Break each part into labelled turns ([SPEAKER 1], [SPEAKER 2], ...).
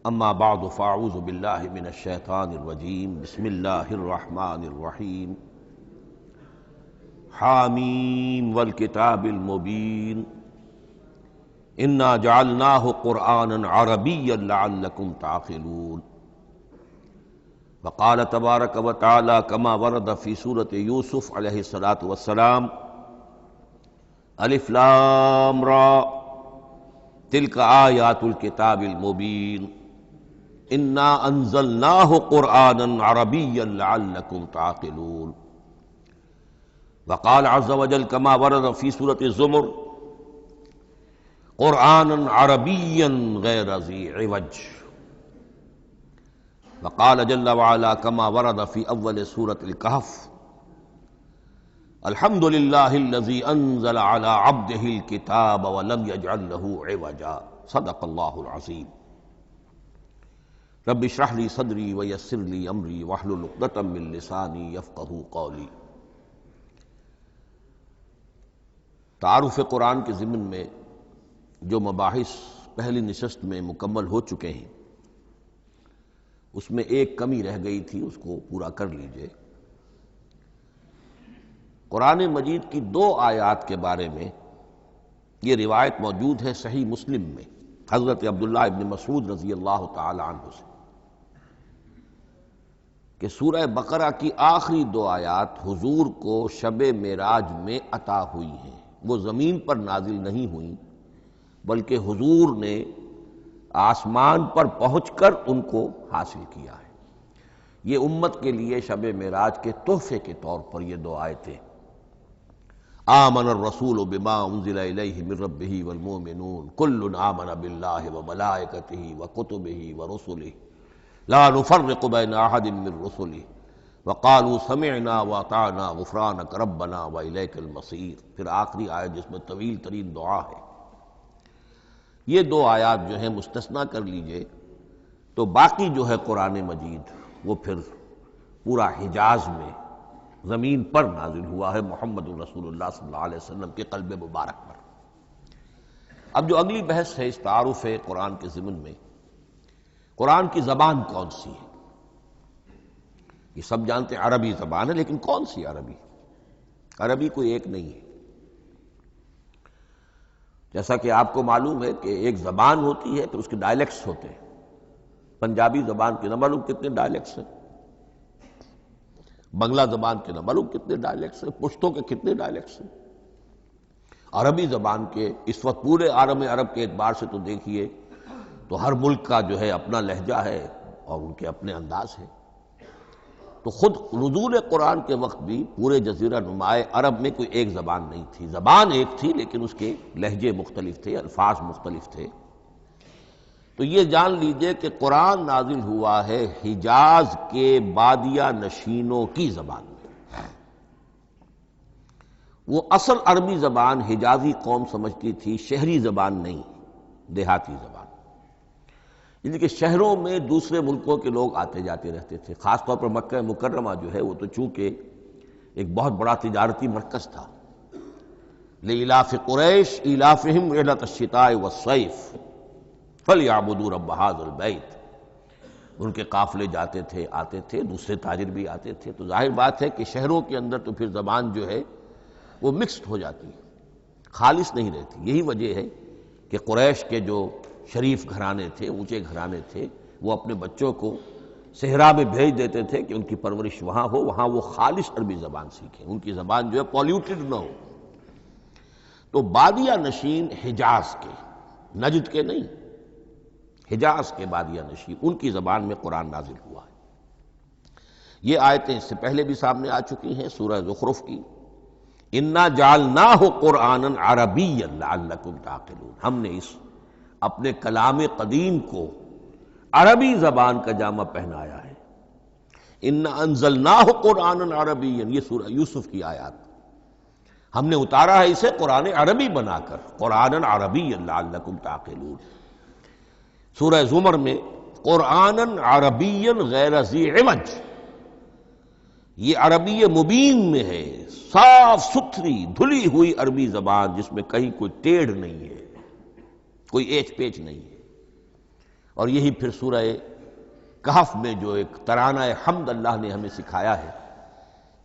[SPEAKER 1] اما بعد فاعوذ باللہ من الشیطان الرجیم بسم اللہ الرحمن الرحیم حامیم والکتاب المبین انا جعلناہ قرآنا عربیا لعلکم تعقلون وقال تبارک وتعالی کما ورد فی سورۃ یوسف علیہ الصلاۃ والسلام الف لام را تلک آیات الکتاب المبین انا انزلناہ قرآنا عربیا لعلکم تعقلون وقال عز وجل كما ورد في سورة الزمر قرآنا عربيا غير ذي عوج وقال جل وعلا كما ورد في أول سورة الكهف الحمد لله الذي أنزل على عبده الكتاب ولم يجعل له عوجا صدق الله العظيم رب اشرح لي صدري ويسر لي أمري واحلل عقدة من لساني يفقهوا قولي۔ تعارف قرآن کے ضمن میں جو مباحث پہلی نشست میں مکمل ہو چکے ہیں اس میں ایک کمی رہ گئی تھی، اس کو پورا کر لیجئے۔ قرآن مجید کی 2 آیات کے بارے میں یہ روایت موجود ہے صحیح مسلم میں حضرت عبداللہ ابن مسعود رضی اللہ تعالی عنہ سے کہ سورہ بقرہ کی آخری 2 آیات حضور کو شب معراج میں عطا ہوئی ہیں، وہ زمین پر نازل نہیں ہوئیں بلکہ حضور نے آسمان پر پہنچ کر ان کو حاصل کیا ہے۔ یہ امت کے لیے شب معراج کے تحفے کے طور پر یہ 2 آیتیں آمن الرسول بما انزل الیہ من ربہ والمؤمنون کل آمن باللہ وملائکتہ وکتبہ ورسلہ لا نفرق بین احد من رسلہ وقالوا سمعنا واطعنا غفرانک ربنا والیک المصیر، پھر آخری آیت جس میں طویل ترین دعا ہے۔ یہ 2 آیات جو ہیں مستثنیٰ کر لیجئے تو باقی جو ہے قرآن مجید وہ پھر پورا حجاز میں زمین پر نازل ہوا ہے محمد رسول اللہ صلی اللہ علیہ وسلم کے قلب مبارک پر۔ اب جو اگلی بحث ہے اس تعارف قرآن کے ضمن میں، قرآن کی زبان کون سی ہے؟ یہ سب جانتے ہیں عربی زبان ہے، لیکن کون سی عربی؟ عربی کوئی ایک نہیں ہے۔ جیسا کہ آپ کو معلوم ہے کہ ایک زبان ہوتی ہے پھر اس کے ڈائلیکٹس ہوتے ہیں۔ پنجابی زبان کے نہ معلوم کتنے ڈائلیکٹس ہیں، بنگلہ زبان کے نہ معلوم کتنے ڈائلیکٹس ہیں، پشتو کے کتنے ڈائلیکٹس ہیں۔ عربی زبان کے اس وقت پورے عالم عرب کے اعتبار سے تو دیکھیے تو ہر ملک کا جو ہے اپنا لہجہ ہے اور ان کے اپنے انداز ہے۔ تو خود نزول قرآن کے وقت بھی پورے جزیرہ نمائے عرب میں کوئی ایک زبان نہیں تھی، زبان ایک تھی لیکن اس کے لہجے مختلف تھے، الفاظ مختلف تھے۔ تو یہ جان لیجئے کہ قرآن نازل ہوا ہے حجاز کے بادیہ نشینوں کی زبان میں۔ وہ اصل عربی زبان حجازی قوم سمجھتی تھی، شہری زبان نہیں، دیہاتی زبان، یعنی کہ شہروں میں دوسرے ملکوں کے لوگ آتے جاتے رہتے تھے۔ خاص طور پر مکہ مکرمہ جو ہے وہ تو چونکہ ایک بہت بڑا تجارتی مرکز تھا۔ لإلاف قریش ایلافہم رحلۃ الشتاء والصیف فلیعبدوا رب ھذا البیت، ان کے قافلے جاتے تھے، آتے تھے، دوسرے تاجر بھی آتے تھے۔ تو ظاہر بات ہے کہ شہروں کے اندر تو پھر زبان جو ہے وہ مکسڈ ہو جاتی ہے، خالص نہیں رہتی۔ یہی وجہ ہے کہ قریش کے جو شریف گھرانے تھے، اونچے گھرانے تھے، وہ اپنے بچوں کو صحرا میں بھیج دیتے تھے کہ ان کی پرورش وہاں ہو، وہاں وہ خالص عربی زبان سیکھیں، ان کی زبان جو ہے پولیوٹڈ نہ ہو۔ تو بادیہ نشین حجاز کے، نجد کے نہیں، حجاز کے بادیہ نشین، ان کی زبان میں قرآن نازل ہوا ہے۔ یہ آیتیں اس سے پہلے بھی سامنے آ چکی ہیں سورہ زخرف کی، انا جعلناہ قرآنا عربیا لعلکم تعقلون، ہم نے اس اپنے کلام قدیم کو عربی زبان کا جامہ پہنایا ہے۔ انا انزلناہ قرآنا عربیا، یہ سورہ یوسف کی آیات، ہم نے اتارا ہے اسے قرآن عربی بنا کر، قرآنا عربیا لعلکم تعقلون۔ سورہ زمر میں قرآنا عربیا غیر ذی عوج، یہ عربی مبین میں ہے، صاف ستھری دھلی ہوئی عربی زبان جس میں کہیں کوئی ٹیڑھ نہیں ہے، کوئی ایچ پیچ نہیں ہے۔ اور یہی پھر سورہ کہف میں جو ایک ترانہ حمد اللہ نے ہمیں سکھایا ہے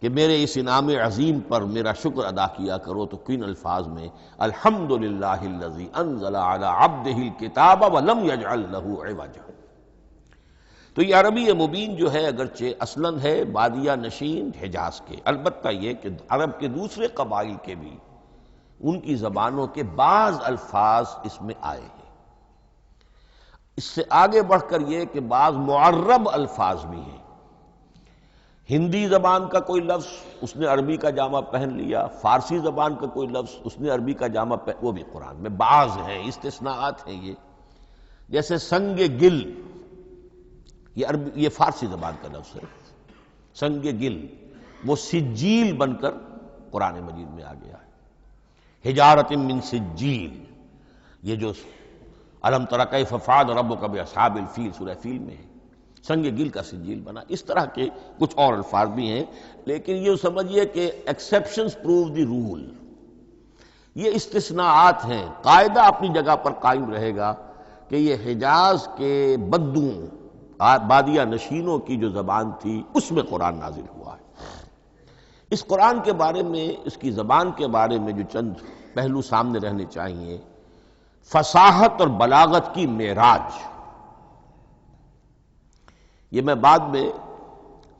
[SPEAKER 1] کہ میرے اس انعام عظیم پر میرا شکر ادا کیا کرو، تو کن الفاظ میں الحمدللہ الذی انزل علی عبدہ الکتاب ولم یجعل لہ عوجا۔ تو یہ عربی مبین جو ہے اگرچہ اصلاً ہے بادیہ نشین حجاز کے، البتہ یہ کہ عرب کے دوسرے قبائل کے بھی ان کی زبانوں کے بعض الفاظ اس میں آئے ہیں۔ اس سے آگے بڑھ کر یہ کہ بعض معرب الفاظ بھی ہیں۔ ہندی زبان کا کوئی لفظ اس نے عربی کا جامہ پہن لیا، فارسی زبان کا کوئی لفظ اس نے عربی کا جامہ پہن، وہ بھی قرآن میں بعض ہیں، استثناءات ہیں یہ۔ جیسے سنگ گل، یہ فارسی زبان کا لفظ ہے، سنگ گل، وہ سجیل بن کر قرآن مجید میں آ گیا ہے۔ حجارۃ من سجیل، یہ جو الم تر کیف فعل ربک باصحاب الفیل سورہ فیل میں ہے، سنگ گل کا سجیل بنا۔ اس طرح کے کچھ اور الفاظ بھی ہیں، لیکن یہ سمجھیے کہ ایکسیپشنز پروو دی رول، یہ استثناءات ہیں، قاعدہ اپنی جگہ پر قائم رہے گا کہ یہ حجاز کے بدوؤں بادیہ نشینوں کی جو زبان تھی اس میں قرآن نازل ہوا ہے۔ اس قرآن کے بارے میں، اس کی زبان کے بارے میں جو چند پہلو سامنے رہنے چاہیے، فصاحت اور بلاغت کی معراج۔ یہ میں بعد میں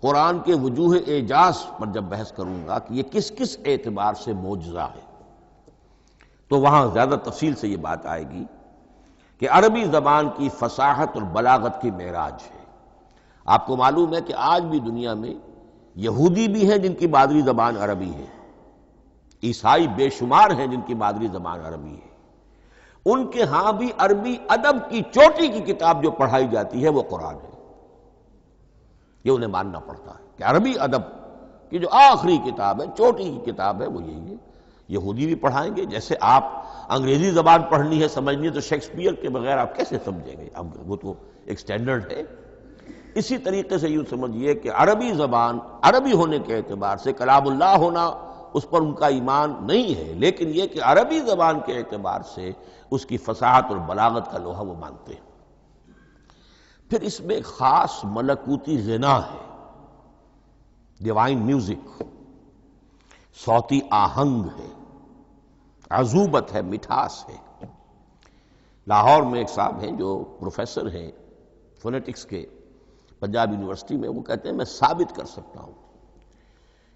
[SPEAKER 1] قرآن کے وجوہ اعجاز پر جب بحث کروں گا کہ یہ کس کس اعتبار سے معجزہ ہے، تو وہاں زیادہ تفصیل سے یہ بات آئے گی کہ عربی زبان کی فصاحت اور بلاغت کی معراج ہے۔ آپ کو معلوم ہے کہ آج بھی دنیا میں یہودی بھی ہیں جن کی مادری زبان عربی ہے، عیسائی بے شمار ہیں جن کی مادری زبان عربی ہے، ان کے ہاں بھی عربی ادب کی چوٹی کی کتاب جو پڑھائی جاتی ہے وہ قرآن ہے۔ یہ انہیں ماننا پڑتا ہے کہ عربی ادب کی جو آخری کتاب ہے، چوٹی کی کتاب ہے، وہ یہی ہے۔ یہودی بھی پڑھائیں گے، جیسے آپ انگریزی زبان پڑھنی ہے، سمجھنی ہے، تو شیکسپیئر کے بغیر آپ کیسے سمجھیں گے؟ اب وہ تو ایک سٹینڈرڈ ہے۔ اسی طریقے سے یوں سمجھیے کہ عربی زبان عربی ہونے کے اعتبار سے کلام اللہ ہونا اس پر ان کا ایمان نہیں ہے، لیکن یہ کہ عربی زبان کے اعتبار سے اس کی فصاحت اور بلاغت کا لوہا وہ مانتے ہیں۔ پھر اس میں ایک خاص ملکوتی غنا ہے، ڈیوائن میوزک، صوتی آہنگ ہے، عذوبت ہے، مٹھاس ہے۔ لاہور میں ایک صاحب ہیں جو پروفیسر ہیں فونیٹکس کے پنجاب یونیورسٹی میں، وہ کہتے ہیں میں ثابت کر سکتا ہوں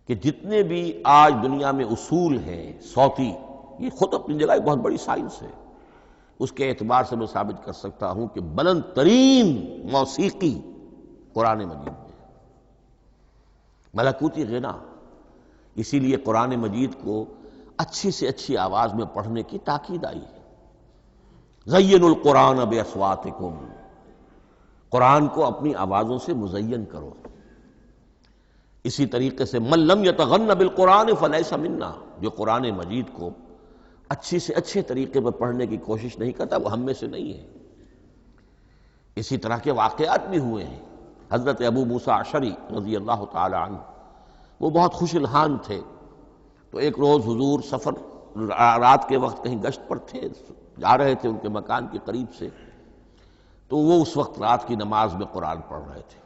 [SPEAKER 1] کہ جتنے بھی آج دنیا میں اصول ہیں صوتی، یہ خود اپنی جگہ ایک بہت بڑی سائنس ہے، اس کے اعتبار سے میں ثابت کر سکتا ہوں کہ بلند ترین موسیقی قرآن مجید میں ہے، ملکوتی غنا۔ اسی لیے قرآن مجید کو اچھی سے اچھی آواز میں پڑھنے کی تاکید آئی ہے۔ زینوا القرآن باصواتکم، قرآن کو اپنی آوازوں سے مزین کرو۔ اسی طریقے سے من لم یتغن بالقرآن فلیس منا، جو قرآن مجید کو اچھی سے اچھے طریقے پر پڑھنے کی کوشش نہیں کرتا وہ ہم میں سے نہیں ہے۔ اسی طرح کے واقعات بھی ہوئے ہیں۔ حضرت ابو موسیٰ اشعری رضی اللہ تعالی عنہ، وہ بہت خوش الحان تھے، تو ایک روز حضور سفر رات کے وقت کہیں گشت پر تھے، جا رہے تھے ان کے مکان کے قریب سے، تو وہ اس وقت رات کی نماز میں قرآن پڑھ رہے تھے،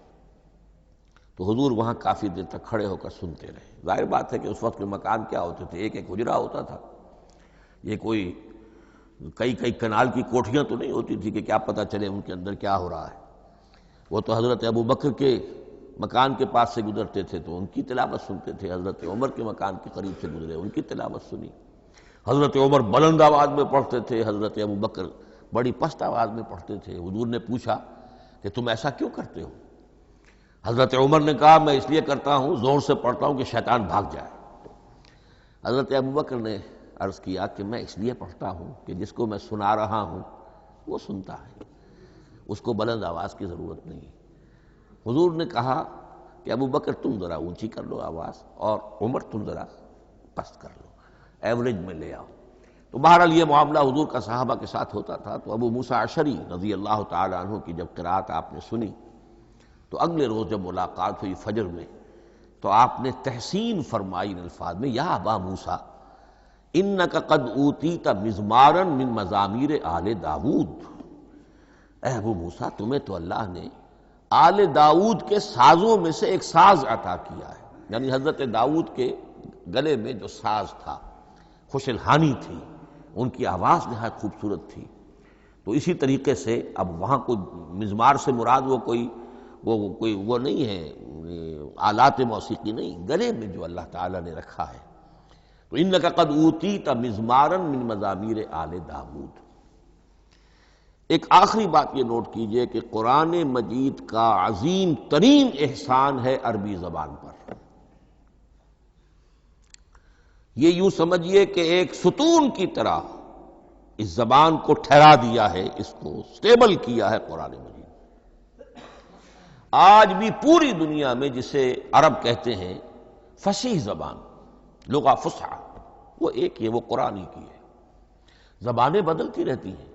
[SPEAKER 1] تو حضور وہاں کافی دیر تک کھڑے ہو کر سنتے رہے۔ ظاہر بات ہے کہ اس وقت کے مکان کیا ہوتے تھے، ایک ایک حجرہ ہوتا تھا، یہ کوئی کئی کنال کی کوٹھیاں تو نہیں ہوتی تھی کہ کیا پتہ چلے ان کے اندر کیا ہو رہا ہے۔ وہ تو حضرت ابو بکر کے مکان کے پاس سے گزرتے تھے تو ان کی تلاوت سنتے تھے، حضرت عمر کے مکان کے قریب سے گزرے ان کی تلاوت سنی۔ حضرت عمر بلند آواز میں پڑھتے تھے، حضرت ابو بکر بڑی پست آواز میں پڑھتے تھے۔ حضور نے پوچھا کہ تم ایسا کیوں کرتے ہو؟ حضرت عمر نے کہا میں اس لیے کرتا ہوں، زور سے پڑھتا ہوں کہ شیطان بھاگ جائے۔ حضرت ابو بکر نے عرض کیا کہ میں اس لیے پڑھتا ہوں کہ جس کو میں سنا رہا ہوں وہ سنتا ہے، اس کو بلند آواز کی ضرورت نہیں۔ حضور نے کہا کہ ابو بکر تم ذرا اونچی کر لو آواز، اور عمر تم ذرا پست کر لو، ایوریج میں لے آؤ۔ تو بہرحال یہ معاملہ حضور کا صحابہ کے ساتھ ہوتا تھا۔ تو ابو موسیٰ اشعری رضی اللہ تعالی عنہ کی جب قرأت آپ نے سنی، تو اگلے روز جب ملاقات ہوئی فجر میں، تو آپ نے تحسین فرمائی ان الفاظ میں، یا ابا موسیٰ انک قد اوتیت مزمارا من مزامیر آل داود، اے ابو موسیٰ تمہیں تو اللہ نے آل داؤد کے سازوں میں سے ایک ساز عطا کیا ہے، یعنی حضرت داؤد کے گلے میں جو ساز تھا، خوش الحانی تھی، ان کی آواز نہایت خوبصورت تھی۔ تو اسی طریقے سے اب وہاں کوئی مزمار سے مراد وہ نہیں ہے، آلات موسیقی نہیں، گلے میں جو اللہ تعالیٰ نے رکھا ہے۔ تو انک قد اوتیت مزمارا من مزامیر آل داؤد۔ ایک آخری بات یہ نوٹ کیجئے کہ قرآن مجید کا عظیم ترین احسان ہے عربی زبان پر۔ یہ یوں سمجھیے کہ ایک ستون کی طرح اس زبان کو ٹھہرا دیا ہے، اس کو سٹیبل کیا ہے قرآن مجید۔ آج بھی پوری دنیا میں جسے عرب کہتے ہیں فصیح زبان، لغہ فصحی، وہ ایک ہے، وہ قرآن ہی کی ہے۔ زبانیں بدلتی رہتی ہیں۔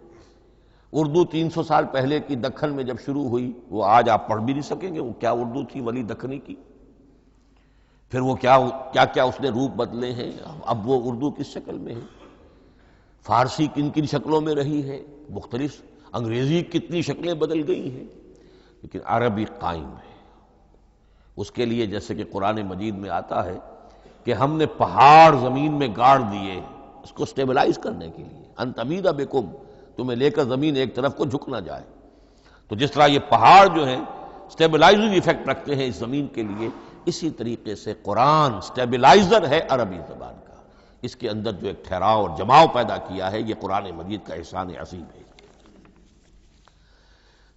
[SPEAKER 1] اردو 300 سال پہلے کی دکن میں جب شروع ہوئی، وہ آج آپ پڑھ بھی نہیں سکیں گے وہ کیا اردو تھی ولی دکنی کی۔ پھر وہ کیا اس نے روپ بدلے ہیں، اب وہ اردو کس شکل میں ہے، فارسی کن کن شکلوں میں رہی ہے، مختلف انگریزی کتنی شکلیں بدل گئی ہیں، لیکن عربی قائم ہے۔ اس کے لیے جیسے کہ قرآن مجید میں آتا ہے کہ ہم نے پہاڑ زمین میں گاڑ دیے اس کو سٹیبلائز کرنے کے لیے، ان تمید بکم، تمہیں لے کر زمین ایک طرف کو جھک نہ جائے۔ تو جس طرح یہ پہاڑ جو ہیں سٹیبلائزنگ ایفیکٹ رکھتے ہیں اس زمین کے لیے، اسی طریقے سے قرآن سٹیبلائزر ہے عربی زبان کا۔ اس کے اندر جو ایک ٹھہراؤ اور جماؤ پیدا کیا ہے، یہ قرآن مجید کا احسان عظیم ہے۔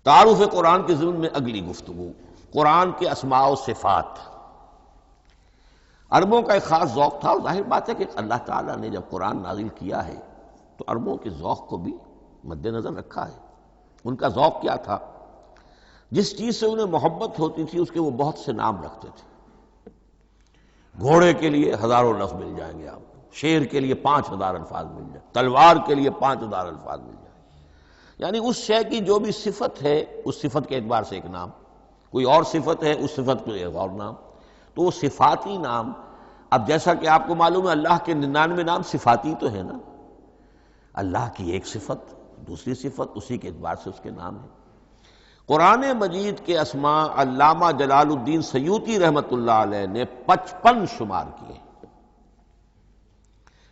[SPEAKER 1] تعارف قرآن کے ضمن میں اگلی گفتگو، قرآن کے اسماء و صفات۔ عربوں کا ایک خاص ذوق تھا، اور ظاہر بات ہے کہ اللہ تعالیٰ نے جب قرآن نازل کیا ہے تو عربوں کے ذوق کو بھی مد نظر رکھا ہے۔ ان کا ذوق کیا تھا؟ جس چیز سے انہیں محبت ہوتی تھی اس کے وہ بہت سے نام رکھتے تھے۔ گھوڑے کے لیے ہزاروں لفظ مل جائیں گے آپ کو، شیر کے لیے 5000 الفاظ مل جائیں، تلوار کے لیے 5000 الفاظ مل جائیں، یعنی اس شے کی جو بھی صفت ہے اس صفت کے اعتبار سے ایک نام، کوئی اور صفت ہے اس صفت کو ایک اور نام۔ تو وہ صفاتی نام، اب جیسا کہ آپ کو معلوم ہے اللہ کے 99 نام صفاتی تو ہے نا، اللہ کی ایک صفت دوسری صفت، اسی کے اعتبار سے اس کے نام ہیں۔ قرآن مجید کے اسماء علامہ جلال الدین سیوطی رحمۃ اللہ علیہ نے 55 شمار کیے،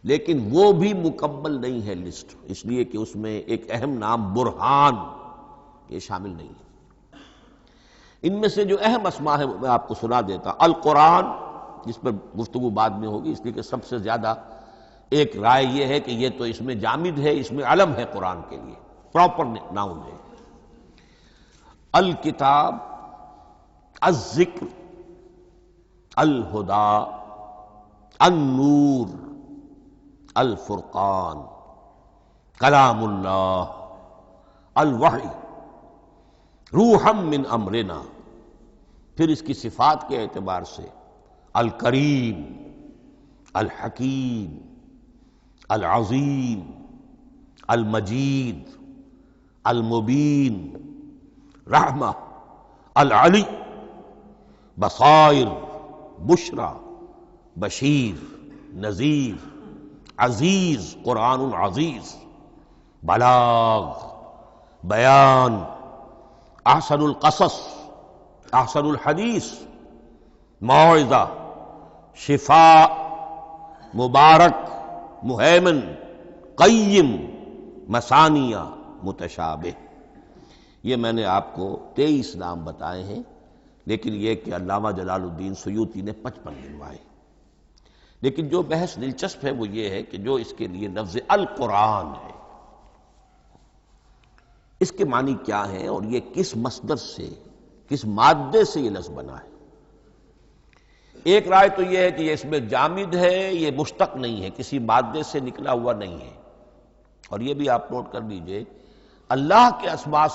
[SPEAKER 1] لیکن وہ بھی مکمل نہیں ہے لسٹ، اس لیے کہ اس میں ایک اہم نام برہان یہ شامل نہیں ہے۔ ان میں سے جو اہم اسماء ہے میں آپ کو سنا دیتا۔ القرآن، جس پر گفتگو بعد میں ہوگی، اس لیے کہ سب سے زیادہ ایک رائے یہ ہے کہ یہ تو اس میں جامد ہے، اس میں علم ہے قرآن کے لیے، پراپر ناؤن ہے۔ الکتاب، الذکر، الہدی، النور، الفرقان، کلام اللہ، الوحی، روحا من امرنا۔ پھر اس کی صفات کے اعتبار سے الکریم، الحکیم، العظیم، المجید، المبین، رحمہ، العلی، بصائر، بشرا، بشیر، نذیر، عزیز، قرآن عزیز، بلاغ، بیان، احسن القصص، احسن الحدیث، موعظہ، شفاء، مبارک، مہیمن، قیم، مثانیہ، متشابہ۔ یہ میں نے آپ کو 23 نام بتائے ہیں، لیکن یہ کہ علامہ جلال الدین سیوطی نے 55 گنوائے۔ لیکن جو بحث دلچسپ ہے وہ یہ ہے کہ جو اس کے لیے لفظ القرآن ہے، اس کے معنی کیا ہے اور یہ کس مصدر سے، کس مادے سے یہ لفظ بنا ہے۔ ایک رائے تو یہ ہے کہ یہ اس میں جامد ہے، یہ مشتق نہیں ہے، کسی مادے سے نکلا ہوا نہیں ہے۔ اور یہ بھی آپ نوٹ کر لیجئے، اللہ کے اسماء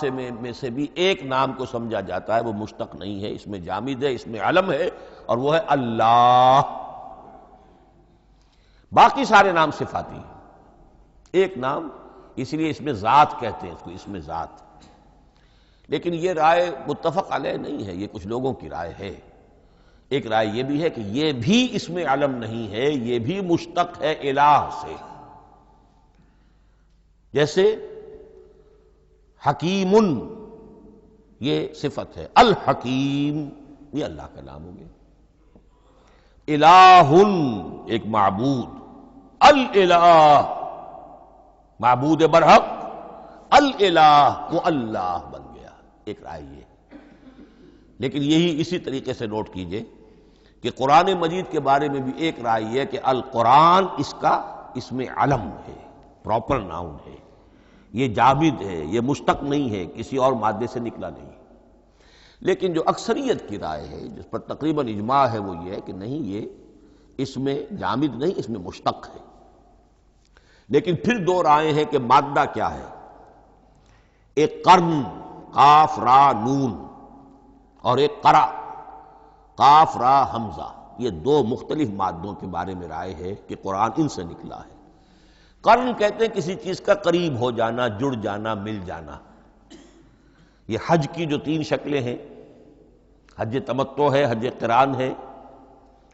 [SPEAKER 1] میں سے بھی ایک نام کو سمجھا جاتا ہے وہ مشتق نہیں ہے، اس میں جامد ہے، اس میں علم ہے، اور وہ ہے اللہ۔ باقی سارے نام صفاتی ہیں، ایک نام، اس لیے اس میں ذات کہتے ہیں اس کو، اس میں ذات۔ لیکن یہ رائے متفق علیہ نہیں ہے، یہ کچھ لوگوں کی رائے ہے۔ ایک رائے یہ بھی ہے کہ یہ بھی اس میں علم نہیں ہے، یہ بھی مشتق ہے الہ سے۔ جیسے حکیم یہ صفت ہے۔ الحکیم یہ اللہ کا نام ہو گیا۔ الہ ایک معبود، الالہ معبود برحق، الالہ وہ اللہ بن گیا، ایک رائے یہ۔ لیکن یہی اسی طریقے سے نوٹ کیجئے کہ قرآن مجید کے بارے میں بھی ایک رائے یہ ہے کہ القرآن اس کا اسم علم ہے، پراپر ناؤن ہے، یہ جامد ہے، یہ مشتق نہیں ہے، کسی اور مادے سے نکلا نہیں۔ لیکن جو اکثریت کی رائے ہے، جس پر تقریباً اجماع ہے، وہ یہ ہے کہ نہیں، یہ اس میں جامد نہیں، اس میں مشتق ہے۔ لیکن پھر دو رائے ہیں کہ مادہ کیا ہے۔ ایک قرن قاف را نون اور ایک قرا قاف را حمزہ، یہ دو مختلف مادوں کے بارے میں رائے ہے کہ قرآن ان سے نکلا ہے۔ قرن کہتے ہیں کسی چیز کا قریب ہو جانا، جڑ جانا، مل جانا۔ یہ حج کی جو تین شکلیں ہیں، حج تمتع ہے، حج قران ہے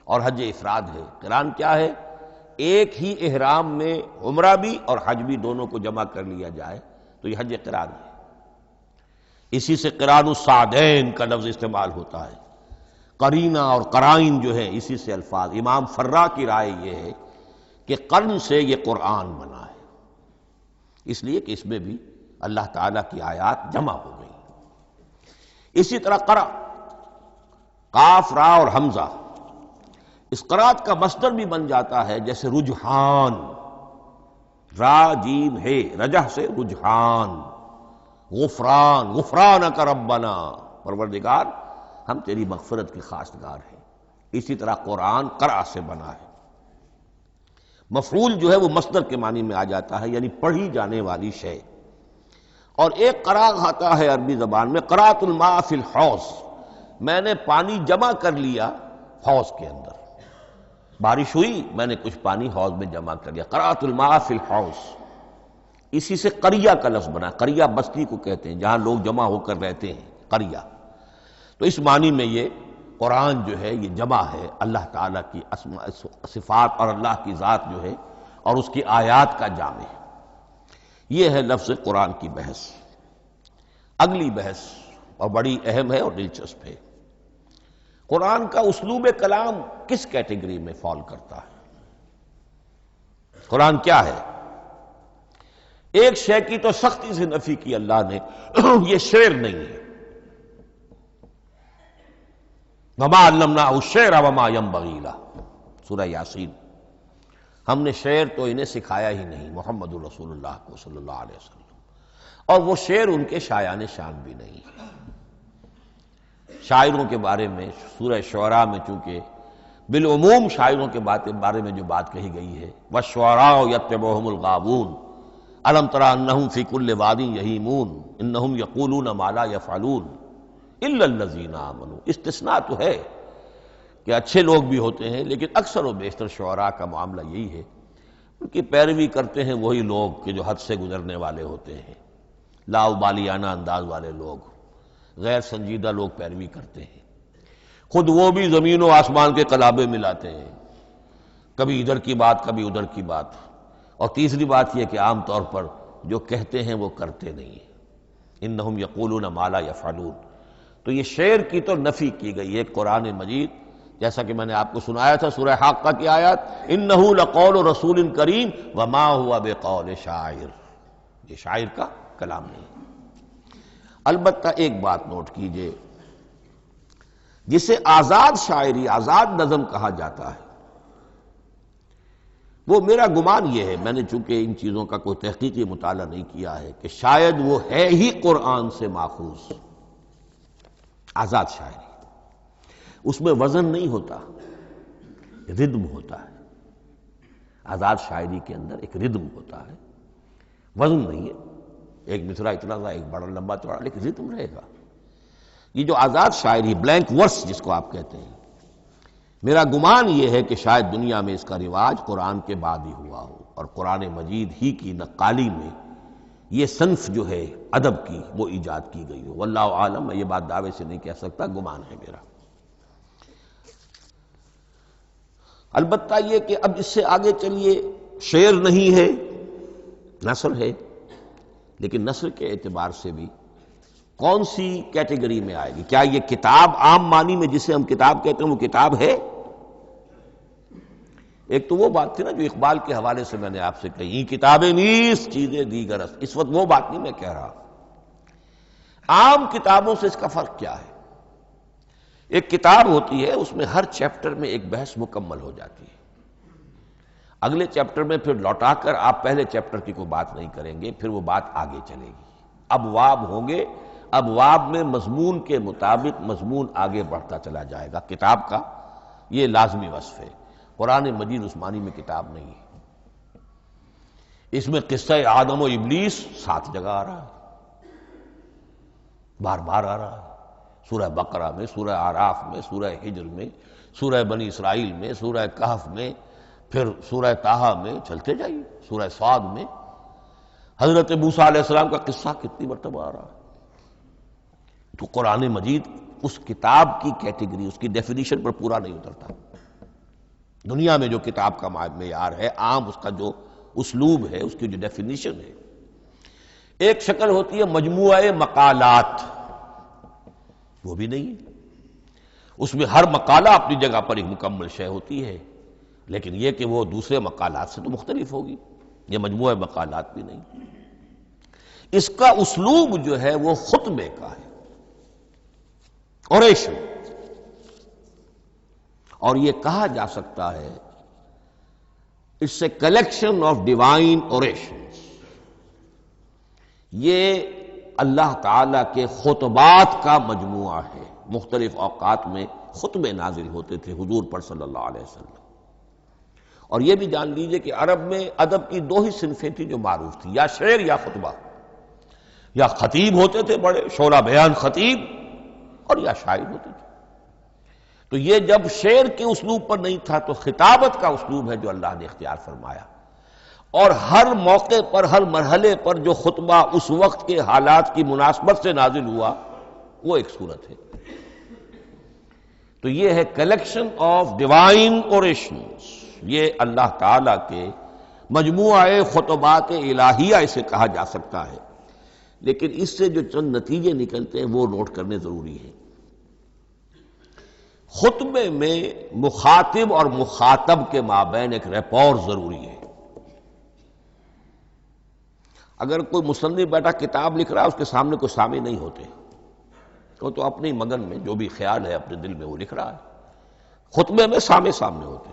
[SPEAKER 1] اور حج افراد ہے۔ قران کیا ہے؟ ایک ہی احرام میں عمرہ بھی اور حج بھی دونوں کو جمع کر لیا جائے تو یہ حج قران ہے۔ اسی سے قران الصعدین کا لفظ استعمال ہوتا ہے۔ قرینہ اور قرائن جو ہے اسی سے الفاظ۔ امام فرا کی رائے یہ ہے کہ قرن سے یہ قرآن بنا ہے، اس لیے کہ اس میں بھی اللہ تعالیٰ کی آیات جمع ہو گئی۔ اسی طرح قرأ قاف را اور حمزہ، اس قرات کا مصدر بھی بن جاتا ہے، جیسے رجحان، را جیم ہے، رجح سے رجحان، غفران، غفرانک ربنا، پروردگار ہم تیری مغفرت کے خواستگار ہیں۔ اسی طرح قرآن قرأ سے بنا ہے۔ مفعول جو ہے وہ مصدر کے معنی میں آ جاتا ہے، یعنی پڑھی جانے والی شے۔ اور ایک قرأ آتا ہے عربی زبان میں، قرأت الماء فی الحوض، میں نے پانی جمع کر لیا حوض کے اندر، بارش ہوئی میں نے کچھ پانی حوض میں جمع کر لیا، قرأت الماء فی الحوض۔ اسی سے قریہ کا لفظ بنا، قریہ بستی کو کہتے ہیں جہاں لوگ جمع ہو کر رہتے ہیں، قریہ۔ تو اس معنی میں یہ قرآن جو ہے یہ جمع ہے اللہ تعالیٰ کی اسماء صفات اور اللہ کی ذات جو ہے اور اس کی آیات کا جامع ہے۔ یہ ہے لفظ قرآن کی بحث۔ اگلی بحث اور بڑی اہم ہے اور دلچسپ ہے، قرآن کا اسلوب کلام کس کیٹیگری میں فال کرتا ہے؟ قرآن کیا ہے؟ ایک شے کی تو سختی سے نفی کی اللہ نے، یہ شعر نہیں ہے۔ وما علمناہ الشعر وما ينبغی لہ، سورہ یاسین۔ ہم نے شعر تو انہیں سکھایا ہی نہیں، محمد رسول اللہ کو صلی اللہ علیہ وسلم، اور وہ شعر ان کے شایان شان بھی نہیں۔ شاعروں کے بارے میں سورہ شعراء میں چونکہ بالعموم شاعروں کے بارے میں جو بات کہی گئی ہے، وَالشُّعَرَاءُ يَتَّبِعُهُمُ الْغَاوُونَ أَلَمْ تَرَ أَنَّهُمْ فِي كُلِّ وَادٍ يَهِيمُونَ إِنَّهُمْ يَقُولُونَ مَا لَا يَفْعَلُونَ إِلَّا الَّذِينَ آمَنُوا۔ استثناء تو ہے کہ اچھے لوگ بھی ہوتے ہیں، لیکن اکثر و بیشتر شعراء کا معاملہ یہی ہے، ان کی پیروی کرتے ہیں وہی لوگ کہ جو حد سے گزرنے والے ہوتے ہیں، لا ابالیانہ انداز والے لوگ، غیر سنجیدہ لوگ پیروی کرتے ہیں۔ خود وہ بھی زمین و آسمان کے قلابے ملاتے ہیں، کبھی ادھر کی بات کبھی ادھر کی بات۔ اور تیسری بات یہ کہ عام طور پر جو کہتے ہیں وہ کرتے نہیں ہیں، انہم یقولون ما لا یفعلون۔ تو یہ شعر کی تو نفی کی گئی ہے قرآن مجید، جیسا کہ میں نے آپ کو سنایا تھا سورہ حاقہ کی آیات، انہ لقول رسول کریم وما هو بقول شاعر، یہ شاعر کا کلام نہیں۔ البتہ ایک بات نوٹ کیجئے، جسے آزاد شاعری، آزاد نظم کہا جاتا ہے، وہ میرا گمان یہ ہے، میں نے چونکہ ان چیزوں کا کوئی تحقیقی مطالعہ نہیں کیا ہے، کہ شاید وہ ہے ہی قرآن سے ماخوذ آزاد شاعری۔ اس میں وزن نہیں ہوتا، ردم ہوتا ہے۔ آزاد شاعری کے اندر ایک ردم ہوتا ہے، وزن نہیں ہے، ایک مصرع اتنا سا، ایک بڑا لمبا چوڑا، لیکن ردم رہے گا۔ یہ جو آزاد شاعری، بلینک ورس جس کو آپ کہتے ہیں، میرا گمان یہ ہے کہ شاید دنیا میں اس کا رواج قرآن کے بعد ہی ہوا ہو، اور قرآن مجید ہی کی نقالی میں یہ صنف جو ہے ادب کی وہ ایجاد کی گئی ہو۔ واللہ عالم، میں یہ بات دعوے سے نہیں کہہ سکتا، گمان ہے میرا۔ البتہ یہ کہ اب اس سے آگے چلیے، شعر نہیں ہے، نثر ہے، لیکن نثر کے اعتبار سے بھی کون سی کیٹیگری میں آئے گی؟ کیا یہ کتاب عام معنی میں جسے ہم کتاب کہتے ہیں وہ کتاب ہے؟ ایک تو وہ بات تھی نا جو اقبال کے حوالے سے میں نے آپ سے کہی، کتابیں نیس چیزیں دیگر است، اس وقت وہ بات نہیں میں کہہ رہا۔ عام کتابوں سے اس کا فرق کیا ہے؟ ایک کتاب ہوتی ہے، اس میں ہر چیپٹر میں ایک بحث مکمل ہو جاتی ہے، اگلے چیپٹر میں پھر لوٹا کر آپ پہلے چیپٹر کی کوئی بات نہیں کریں گے، پھر وہ بات آگے چلے گی، ابواب ہوں گے، ابواب میں مضمون کے مطابق مضمون آگے بڑھتا چلا جائے گا۔ کتاب کا یہ لازمی وصف ہے۔ قرآن مجید اس معنی میں کتاب نہیں ہے، اس میں قصہ آدم و ابلیس 7 جگہ آ رہا ہے، بار بار آ رہا ہے، سورہ بقرہ میں، سورہ اعراف میں، سورہ ہجر میں، سورہ بنی اسرائیل میں، سورہ کہف میں، پھر سورہ طٰہٰ میں، چلتے جائیے، سورہ صاد میں حضرت موسیٰ علیہ السلام کا قصہ کتنی مرتبہ آ رہا ہے۔ تو قرآن مجید اس کتاب کی کیٹیگری، اس کی ڈیفینیشن پر پورا نہیں اترتا۔ دنیا میں جو کتاب کا معیار ہے، عام اس کا جو اسلوب ہے، اس کی جو ڈیفینیشن ہے، ایک شکل ہوتی ہے مجموعہ مقالات، وہ بھی نہیں ہے، اس میں ہر مقالہ اپنی جگہ پر ایک مکمل شے ہوتی ہے، لیکن یہ کہ وہ دوسرے مقالات سے تو مختلف ہوگی، یہ مجموعہ مقالات بھی نہیں۔ اس کا اسلوب جو ہے وہ خطبے کا ہے، اوریشن، اور یہ کہا جا سکتا ہے it's a collection of divine orations, یہ اللہ تعالی کے خطبات کا مجموعہ ہے۔ مختلف اوقات میں خطبے نازل ہوتے تھے حضور پر صلی اللہ علیہ وسلم، اور یہ بھی جان لیجئے کہ عرب میں ادب کی 2 ہی صنفیں تھیں جو معروف تھیں، یا شعر یا خطبہ، یا خطیب ہوتے تھے بڑے شعرا بیان خطیب، اور یا شاعر ہوتے تھے۔ تو یہ جب شعر کے اسلوب پر نہیں تھا تو خطابت کا اسلوب ہے جو اللہ نے اختیار فرمایا، اور ہر موقع پر، ہر مرحلے پر جو خطبہ اس وقت کے حالات کی مناسبت سے نازل ہوا وہ ایک صورت ہے۔ تو یہ ہے کلیکشن آف ڈیوائن اوریشنز، یہ اللہ تعالی کے مجموعہ خطبات الہیہ اسے کہا جا سکتا ہے، لیکن اس سے جو چند نتیجے نکلتے ہیں وہ نوٹ کرنے ضروری ہیں۔ خطبے میں مخاطب اور مخاطب کے مابین ایک ریپور ضروری ہے۔ اگر کوئی مصنف بیٹا کتاب لکھ رہا ہے، اس کے سامنے کوئی سامع نہیں ہوتے، وہ تو اپنی مگن میں جو بھی خیال ہے اپنے دل میں وہ لکھ رہا ہے۔ خطبے میں سامع سامنے ہوتے،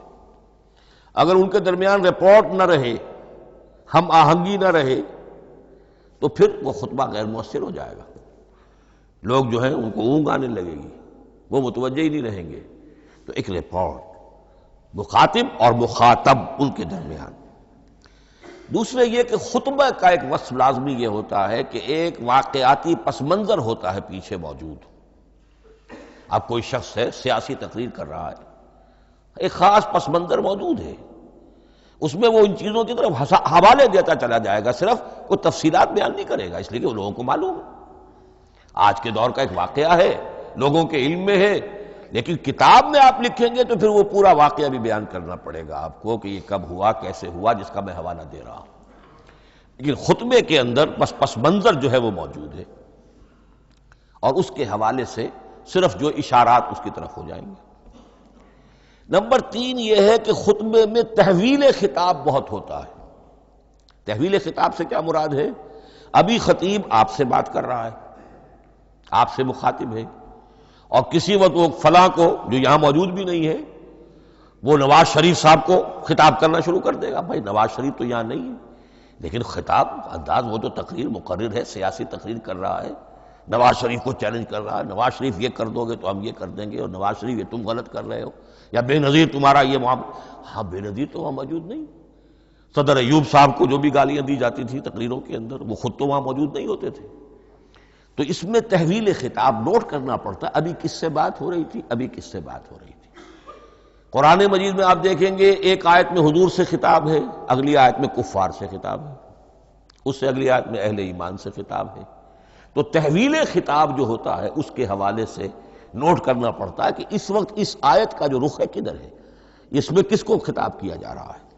[SPEAKER 1] اگر ان کے درمیان رپورٹ نہ رہے، ہم آہنگی نہ رہے، تو پھر وہ خطبہ غیر مؤثر ہو جائے گا، لوگ جو ہیں ان کو اونگ آنے لگے گی، وہ متوجہ ہی نہیں رہیں گے۔ تو ایک رپورٹ مخاطب اور مخاطب ان کے درمیان۔ دوسرے یہ کہ خطبہ کا ایک وصف لازمی یہ ہوتا ہے کہ ایک واقعاتی پس منظر ہوتا ہے پیچھے موجود۔ اب کوئی شخص ہے سیاسی تقریر کر رہا ہے، ایک خاص پس منظر موجود ہے، اس میں وہ ان چیزوں کی طرف حوالے دیتا چلا جائے گا، صرف کوئی تفصیلات بیان نہیں کرے گا، اس لیے کہ وہ لوگوں کو معلوم ہے آج کے دور کا ایک واقعہ ہے، لوگوں کے علم میں ہے، لیکن کتاب میں آپ لکھیں گے تو پھر وہ پورا واقعہ بھی بیان کرنا پڑے گا آپ کو کہ یہ کب ہوا، کیسے ہوا، جس کا میں حوالہ دے رہا ہوں۔ لیکن خطبے کے اندر بس پس منظر جو ہے وہ موجود ہے، اور اس کے حوالے سے صرف جو اشارات اس کی طرف ہو جائیں گے۔ نمبر 3 یہ ہے کہ خطبے میں تحویل خطاب بہت ہوتا ہے۔ تحویل خطاب سے کیا مراد ہے؟ ابھی خطیب آپ سے بات کر رہا ہے، آپ سے مخاطب ہے، اور کسی وقت وہ فلاں کو جو یہاں موجود بھی نہیں ہے، وہ نواز شریف صاحب کو خطاب کرنا شروع کر دے گا۔ بھائی نواز شریف تو یہاں نہیں ہے، لیکن خطاب انداز وہ تو تقریر مقرر ہے، سیاسی تقریر کر رہا ہے، نواز شریف کو چیلنج کر رہا ہے، نواز شریف یہ کر دو گے تو ہم یہ کر دیں گے، اور نواز شریف یہ تم غلط کر رہے ہو، یا بے نظیر تمہارا یہ معاملہ۔ ہاں بے نظیر تو وہاں موجود نہیں، صدر ایوب صاحب کو جو بھی گالیاں دی جاتی تھی تقریروں کے اندر، وہ خود تو وہاں موجود نہیں ہوتے تھے۔ تو اس میں تحویل خطاب نوٹ کرنا پڑتا ہے، ابھی کس سے بات ہو رہی تھی، ابھی کس سے بات ہو رہی تھی۔ قرآن مجید میں آپ دیکھیں گے ایک آیت میں حضور سے خطاب ہے، اگلی آیت میں کفار سے خطاب ہے، اس سے اگلی آیت میں اہل ایمان سے خطاب ہے۔ تو تحویل خطاب جو ہوتا ہے اس کے حوالے سے نوٹ کرنا پڑتا ہے کہ اس وقت اس آیت کا جو رخ ہے کدھر ہے، اس میں کس کو خطاب کیا جا رہا ہے۔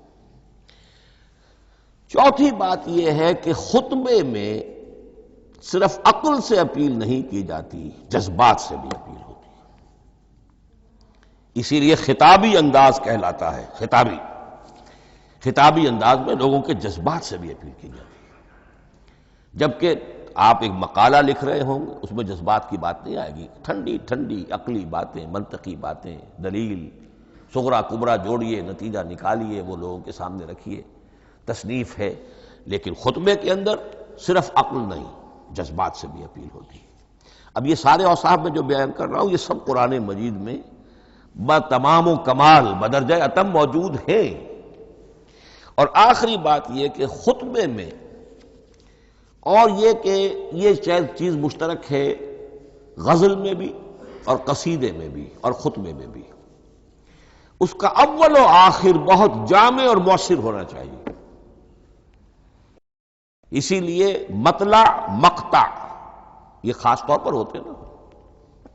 [SPEAKER 1] چوتھی بات یہ ہے کہ خطبے میں صرف عقل سے اپیل نہیں کی جاتی، جذبات سے بھی اپیل ہوتی ہے۔ اسی لیے خطابی انداز کہلاتا ہے، خطابی انداز میں لوگوں کے جذبات سے بھی اپیل کی جاتی ہے۔ جبکہ آپ ایک مقالہ لکھ رہے ہوں گے، اس میں جذبات کی بات نہیں آئے گی، ٹھنڈی ٹھنڈی عقلی باتیں، منطقی باتیں، دلیل صغرا کبرا جوڑیے، نتیجہ نکالیے، وہ لوگوں کے سامنے رکھیے، تصنیف ہے۔ لیکن خطبے کے اندر صرف عقل نہیں، جذبات سے بھی اپیل ہوتی ہے۔ اب یہ سارے اوصاف میں جو بیان کر رہا ہوں، یہ سب قرآن مجید میں بتمام و کمال بدرجہ اتم موجود ہیں۔ اور آخری بات یہ کہ خطبے میں، اور یہ کہ یہ چیز مشترک ہے غزل میں بھی اور قصیدے میں بھی اور خطبے میں بھی، اس کا اول و آخر بہت جامع اور مؤثر ہونا چاہیے۔ اسی لیے مطلع مقطع یہ خاص طور پر ہوتے ہیں نا،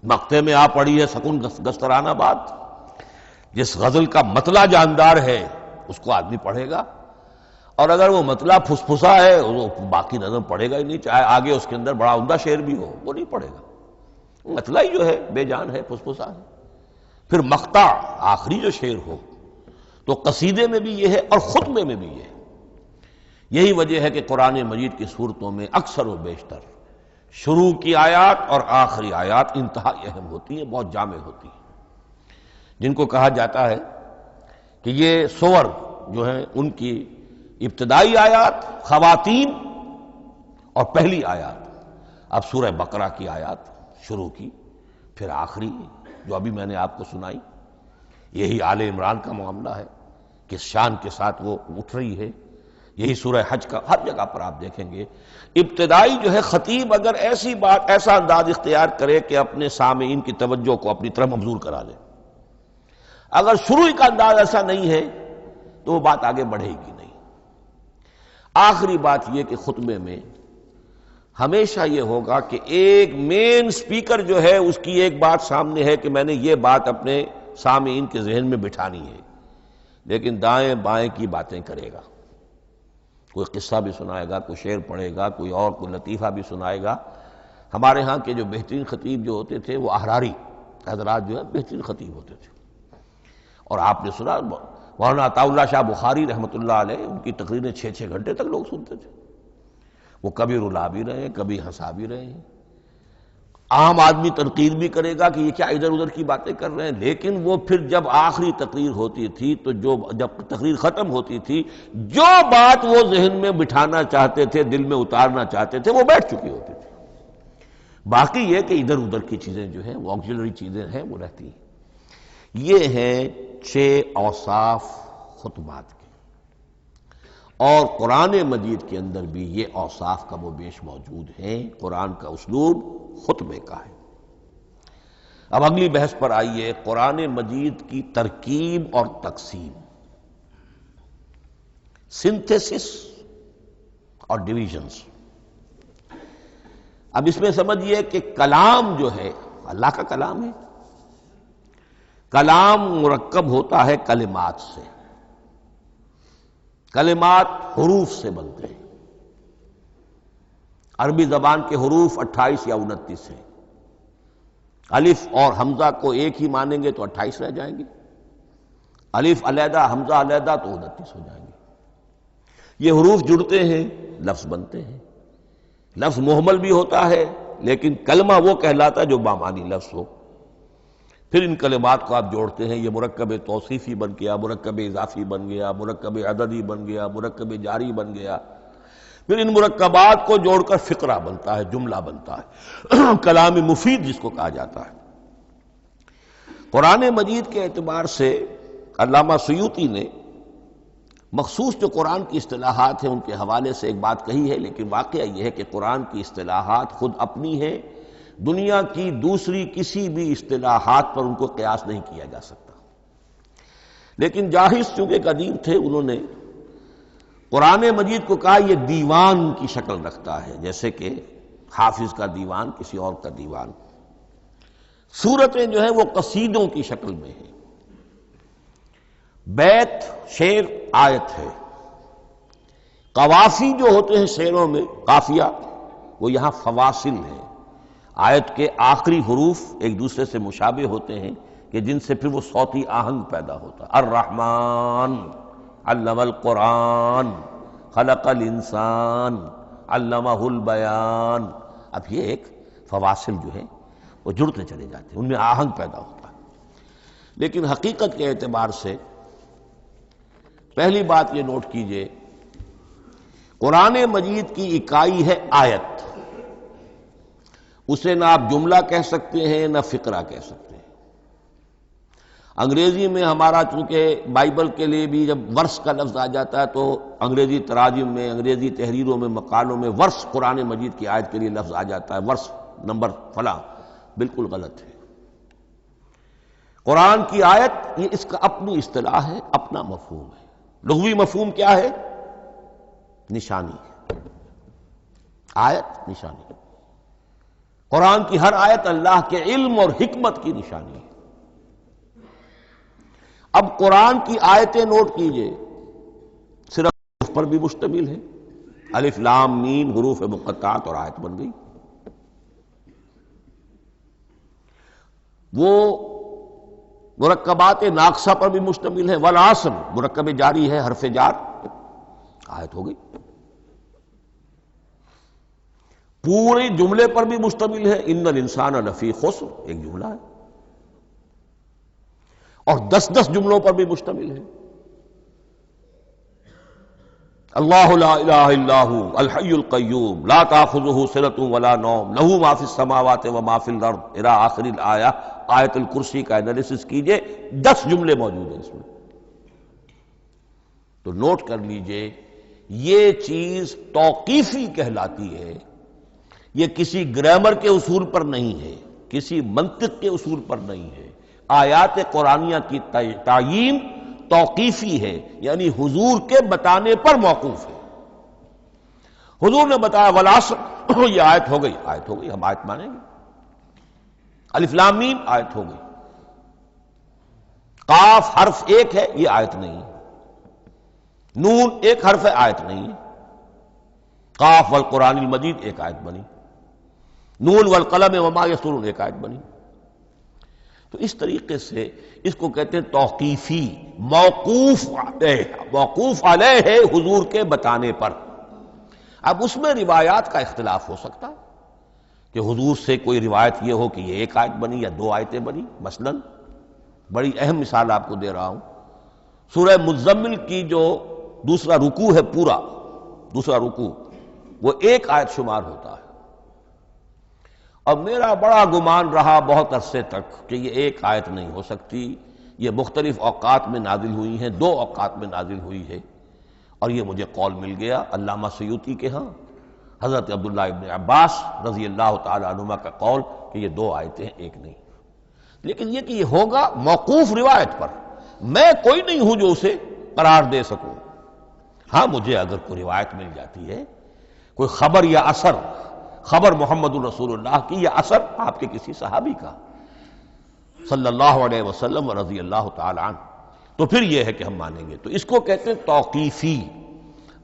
[SPEAKER 1] مقطع میں آپ پڑھی ہے سکون گسترانہ بات، جس غزل کا مطلع جاندار ہے اس کو آدمی پڑھے گا، اور اگر وہ مطلع پھسپھسا ہے وہ باقی نظم پڑھے گا ہی نہیں، چاہے آگے اس کے اندر بڑا عمدہ شعر بھی ہو وہ نہیں پڑھے گا، مطلع ہی جو ہے بے جان ہے، پھسپھسا ہے۔ پھر مقطع آخری جو شعر ہو، تو قصیدے میں بھی یہ ہے اور خطبے میں بھی یہ ہے۔ یہی وجہ ہے کہ قرآن مجید کی صورتوں میں اکثر و بیشتر شروع کی آیات اور آخری آیات انتہائی اہم ہوتی ہیں، بہت جامع ہوتی ہیں، جن کو کہا جاتا ہے کہ یہ سور جو ہیں ان کی ابتدائی آیات، خواتین اور پہلی آیات۔ اب سورہ بقرہ کی آیات شروع کی، پھر آخری جو ابھی میں نے آپ کو سنائی، یہی آل عمران کا معاملہ ہے، کس شان کے ساتھ وہ اٹھ رہی ہے۔ یہی سورہ حج کا ہر جگہ پر آپ دیکھیں گے، ابتدائی جو ہے خطیب اگر ایسی بات، ایسا انداز اختیار کرے کہ اپنے سامعین کی توجہ کو اپنی طرف مبذول کرا دے، اگر شروع کا انداز ایسا نہیں ہے تو وہ بات آگے بڑھے گی نہیں۔ آخری بات یہ کہ خطبے میں ہمیشہ یہ ہوگا کہ ایک مین سپیکر جو ہے اس کی ایک بات سامنے ہے کہ میں نے یہ بات اپنے سامعین کے ذہن میں بٹھانی ہے، لیکن دائیں بائیں کی باتیں کرے گا، کوئی قصہ بھی سنائے گا، کوئی شعر پڑھے گا، کوئی اور کوئی لطیفہ بھی سنائے گا۔ ہمارے ہاں کے جو بہترین خطیب جو ہوتے تھے وہ احراری حضرات جو ہے بہترین خطیب ہوتے تھے، اور آپ نے سنا مولانا عطا اللہ شاہ بخاری رحمۃ اللہ علیہ، ان کی تقریریں 6 گھنٹے تک لوگ سنتے تھے، وہ کبھی رلا بھی رہے ہیں، کبھی ہنسا بھی رہے ہیں، عام آدمی تنقید بھی کرے گا کہ یہ کیا ادھر ادھر کی باتیں کر رہے ہیں، لیکن وہ پھر جب آخری تقریر ہوتی تھی تو جب تقریر ختم ہوتی تھی، جو بات وہ ذہن میں بٹھانا چاہتے تھے، دل میں اتارنا چاہتے تھے، وہ بیٹھ چکی ہوتی تھی۔ باقی یہ کہ ادھر ادھر کی چیزیں جو ہیں وہ آکسیلری چیزیں ہیں وہ رہتی ہیں۔ یہ ہیں 6 اوصاف خطبات کے، اور قرآن مجید کے اندر بھی یہ اوصاف کم و بیش موجود ہیں۔ قرآن کا اسلوب خطبے کا ہے۔ اب اگلی بحث پر آئیے، قرآن مجید کی ترکیب اور تقسیم، سنتھیسس اور ڈویژنز۔ اب اس میں سمجھیے کہ کلام جو ہے اللہ کا کلام ہے، کلام مرکب ہوتا ہے کلمات سے، کلمات حروف سے بنتے ہیں، عربی زبان کے حروف 28 یا 29 ہیں، الف اور حمزہ کو ایک ہی مانیں گے تو 28 رہ جائیں گے، الف علیحدہ حمزہ علیحدہ تو 29 ہو جائیں گے۔ یہ حروف جڑتے ہیں، لفظ بنتے ہیں، لفظ محمل بھی ہوتا ہے لیکن کلمہ وہ کہلاتا ہے جو بامانی لفظ ہو۔ پھر ان کلمات کو آپ جوڑتے ہیں، یہ مرکب توصیفی بن گیا، مرکب اضافی بن گیا، مرکب عددی بن گیا، مرکب جاری بن گیا، پھر ان مرکبات کو جوڑ کر فقرہ بنتا ہے، جملہ بنتا ہے، کلام مفید جس کو کہا جاتا ہے۔ قرآن مجید کے اعتبار سے علامہ سیوطی نے مخصوص جو قرآن کی اصطلاحات ہیں ان کے حوالے سے ایک بات کہی ہے، لیکن واقعہ یہ ہے کہ قرآن کی اصطلاحات خود اپنی ہیں، دنیا کی دوسری کسی بھی اصطلاحات پر ان کو قیاس نہیں کیا جا سکتا۔ لیکن جاہز چونکہ قدیم تھے، انہوں نے قرآن مجید کو کہا یہ دیوان کی شکل رکھتا ہے، جیسے کہ حافظ کا دیوان کسی اور کا دیوان۔ سورتیں جو ہیں وہ قصیدوں کی شکل میں ہیں، بیت شعر آیت ہے، قوافی جو ہوتے ہیں شعروں میں قافیہ وہ یہاں فواصل ہے، آیت کے آخری حروف ایک دوسرے سے مشابہ ہوتے ہیں کہ جن سے پھر وہ صوتی آہنگ پیدا ہوتا ہے۔ الرحمن علم القرآن خلق الانسان علمہ البیان۔ اب یہ ایک فواصل جو ہے وہ جڑتے چلے جاتے ہیں، ان میں آہنگ پیدا ہوتا ہے۔ لیکن حقیقت کے اعتبار سے پہلی بات یہ نوٹ کیجئے، قرآن مجید کی اکائی ہے آیت، اسے نہ آپ جملہ کہہ سکتے ہیں نہ فقرہ کہہ سکتے ہیں۔ انگریزی میں ہمارا چونکہ بائبل کے لیے بھی جب ورس کا لفظ آ جاتا ہے تو انگریزی تراجم میں، انگریزی تحریروں میں، مقالوں میں ورس قرآن مجید کی آیت کے لیے لفظ آ جاتا ہے، ورس نمبر فلاں، بالکل غلط ہے۔ قرآن کی آیت یہ اس کا اپنی اصطلاح ہے، اپنا مفہوم ہے۔ لغوی مفہوم کیا ہے؟ نشانی ہے، آیت نشانی۔ قرآن کی ہر آیت اللہ کے علم اور حکمت کی نشانی ہے۔ اب قرآن کی آیتیں نوٹ کیجئے، صرف حروف پر بھی مشتمل ہے، الف لام میم حروف مقطعات اور آیت بن گئی۔ وہ مرکبات ناقصہ پر بھی مشتمل ہے، والعصر مرکب جاری ہے، حرف جار، آیت ہو گئی۔ پورے جملے پر بھی مشتمل ہے، ان الانسان لفی خسر، ایک جملہ ہے، اور 10 جملوں پر بھی مشتمل ہے۔ اللہ لا الہ الا هو الحی القیوم لا تاخذہ سنۃ ولا نوم لہ ما فی السماوات وما فی الارض الی آخر الآیہ۔ آیت الکرسی کا انالیسس کیجئے، 10 جملے موجود ہیں اس میں۔ تو نوٹ کر لیجئے، یہ چیز توقیفی کہلاتی ہے، یہ کسی گرامر کے اصول پر نہیں ہے، کسی منطق کے اصول پر نہیں ہے۔ آیات قرآنیہ کی تعیین توقیفی ہے، یعنی حضور کے بتانے پر موقوف ہے۔ حضور نے بتایا والعصر، یہ آیت ہو گئی، آیت ہو گئی، ہم آیت مانیں گے۔ الف لام میم، آیت ہو گئی۔ قاف حرف ایک ہے، یہ آیت نہیں ہے۔ نون ایک حرف ہے، آیت نہیں ہے۔ قاف والقرآن المجید ایک آیت بنی، نون والقلم وما یسطرون ایک آیت بنی۔ تو اس طریقے سے اس کو کہتے ہیں توقیفی، موقوف علیہ ہے حضور کے بتانے پر۔ اب اس میں روایات کا اختلاف ہو سکتا ہے کہ حضور سے کوئی روایت یہ ہو کہ یہ ایک آیت بنی یا 2 آیتیں بنی۔ مثلا بڑی اہم مثال آپ کو دے رہا ہوں، سورہ مزمل کی جو دوسرا رکوع ہے، پورا دوسرا رکوع، وہ 1 آیت شمار ہوتا ہے۔ اور میرا بڑا گمان رہا بہت عرصے تک کہ یہ 1 آیت نہیں ہو سکتی، یہ مختلف اوقات میں نازل ہوئی ہیں، 2 اوقات میں نازل ہوئی ہے۔ اور یہ مجھے قول مل گیا علامہ سیوطی کے ہاں، حضرت عبداللہ ابن عباس رضی اللہ تعالی عنہما کا قول کہ یہ 2 آیتیں ہیں، 1 نہیں۔ لیکن یہ کہ یہ ہوگا موقوف روایت پر، میں کوئی نہیں ہوں جو اسے قرار دے سکوں۔ ہاں مجھے اگر کوئی روایت مل جاتی ہے، کوئی خبر یا اثر، خبر محمد الرسول اللہ کی یا اثر آپ کے کسی صحابی کا صلی اللہ علیہ وسلم رضی اللہ تعالی عنہ، تو پھر یہ ہے کہ ہم مانیں گے۔ تو اس کو کہتے ہیں توقیفی۔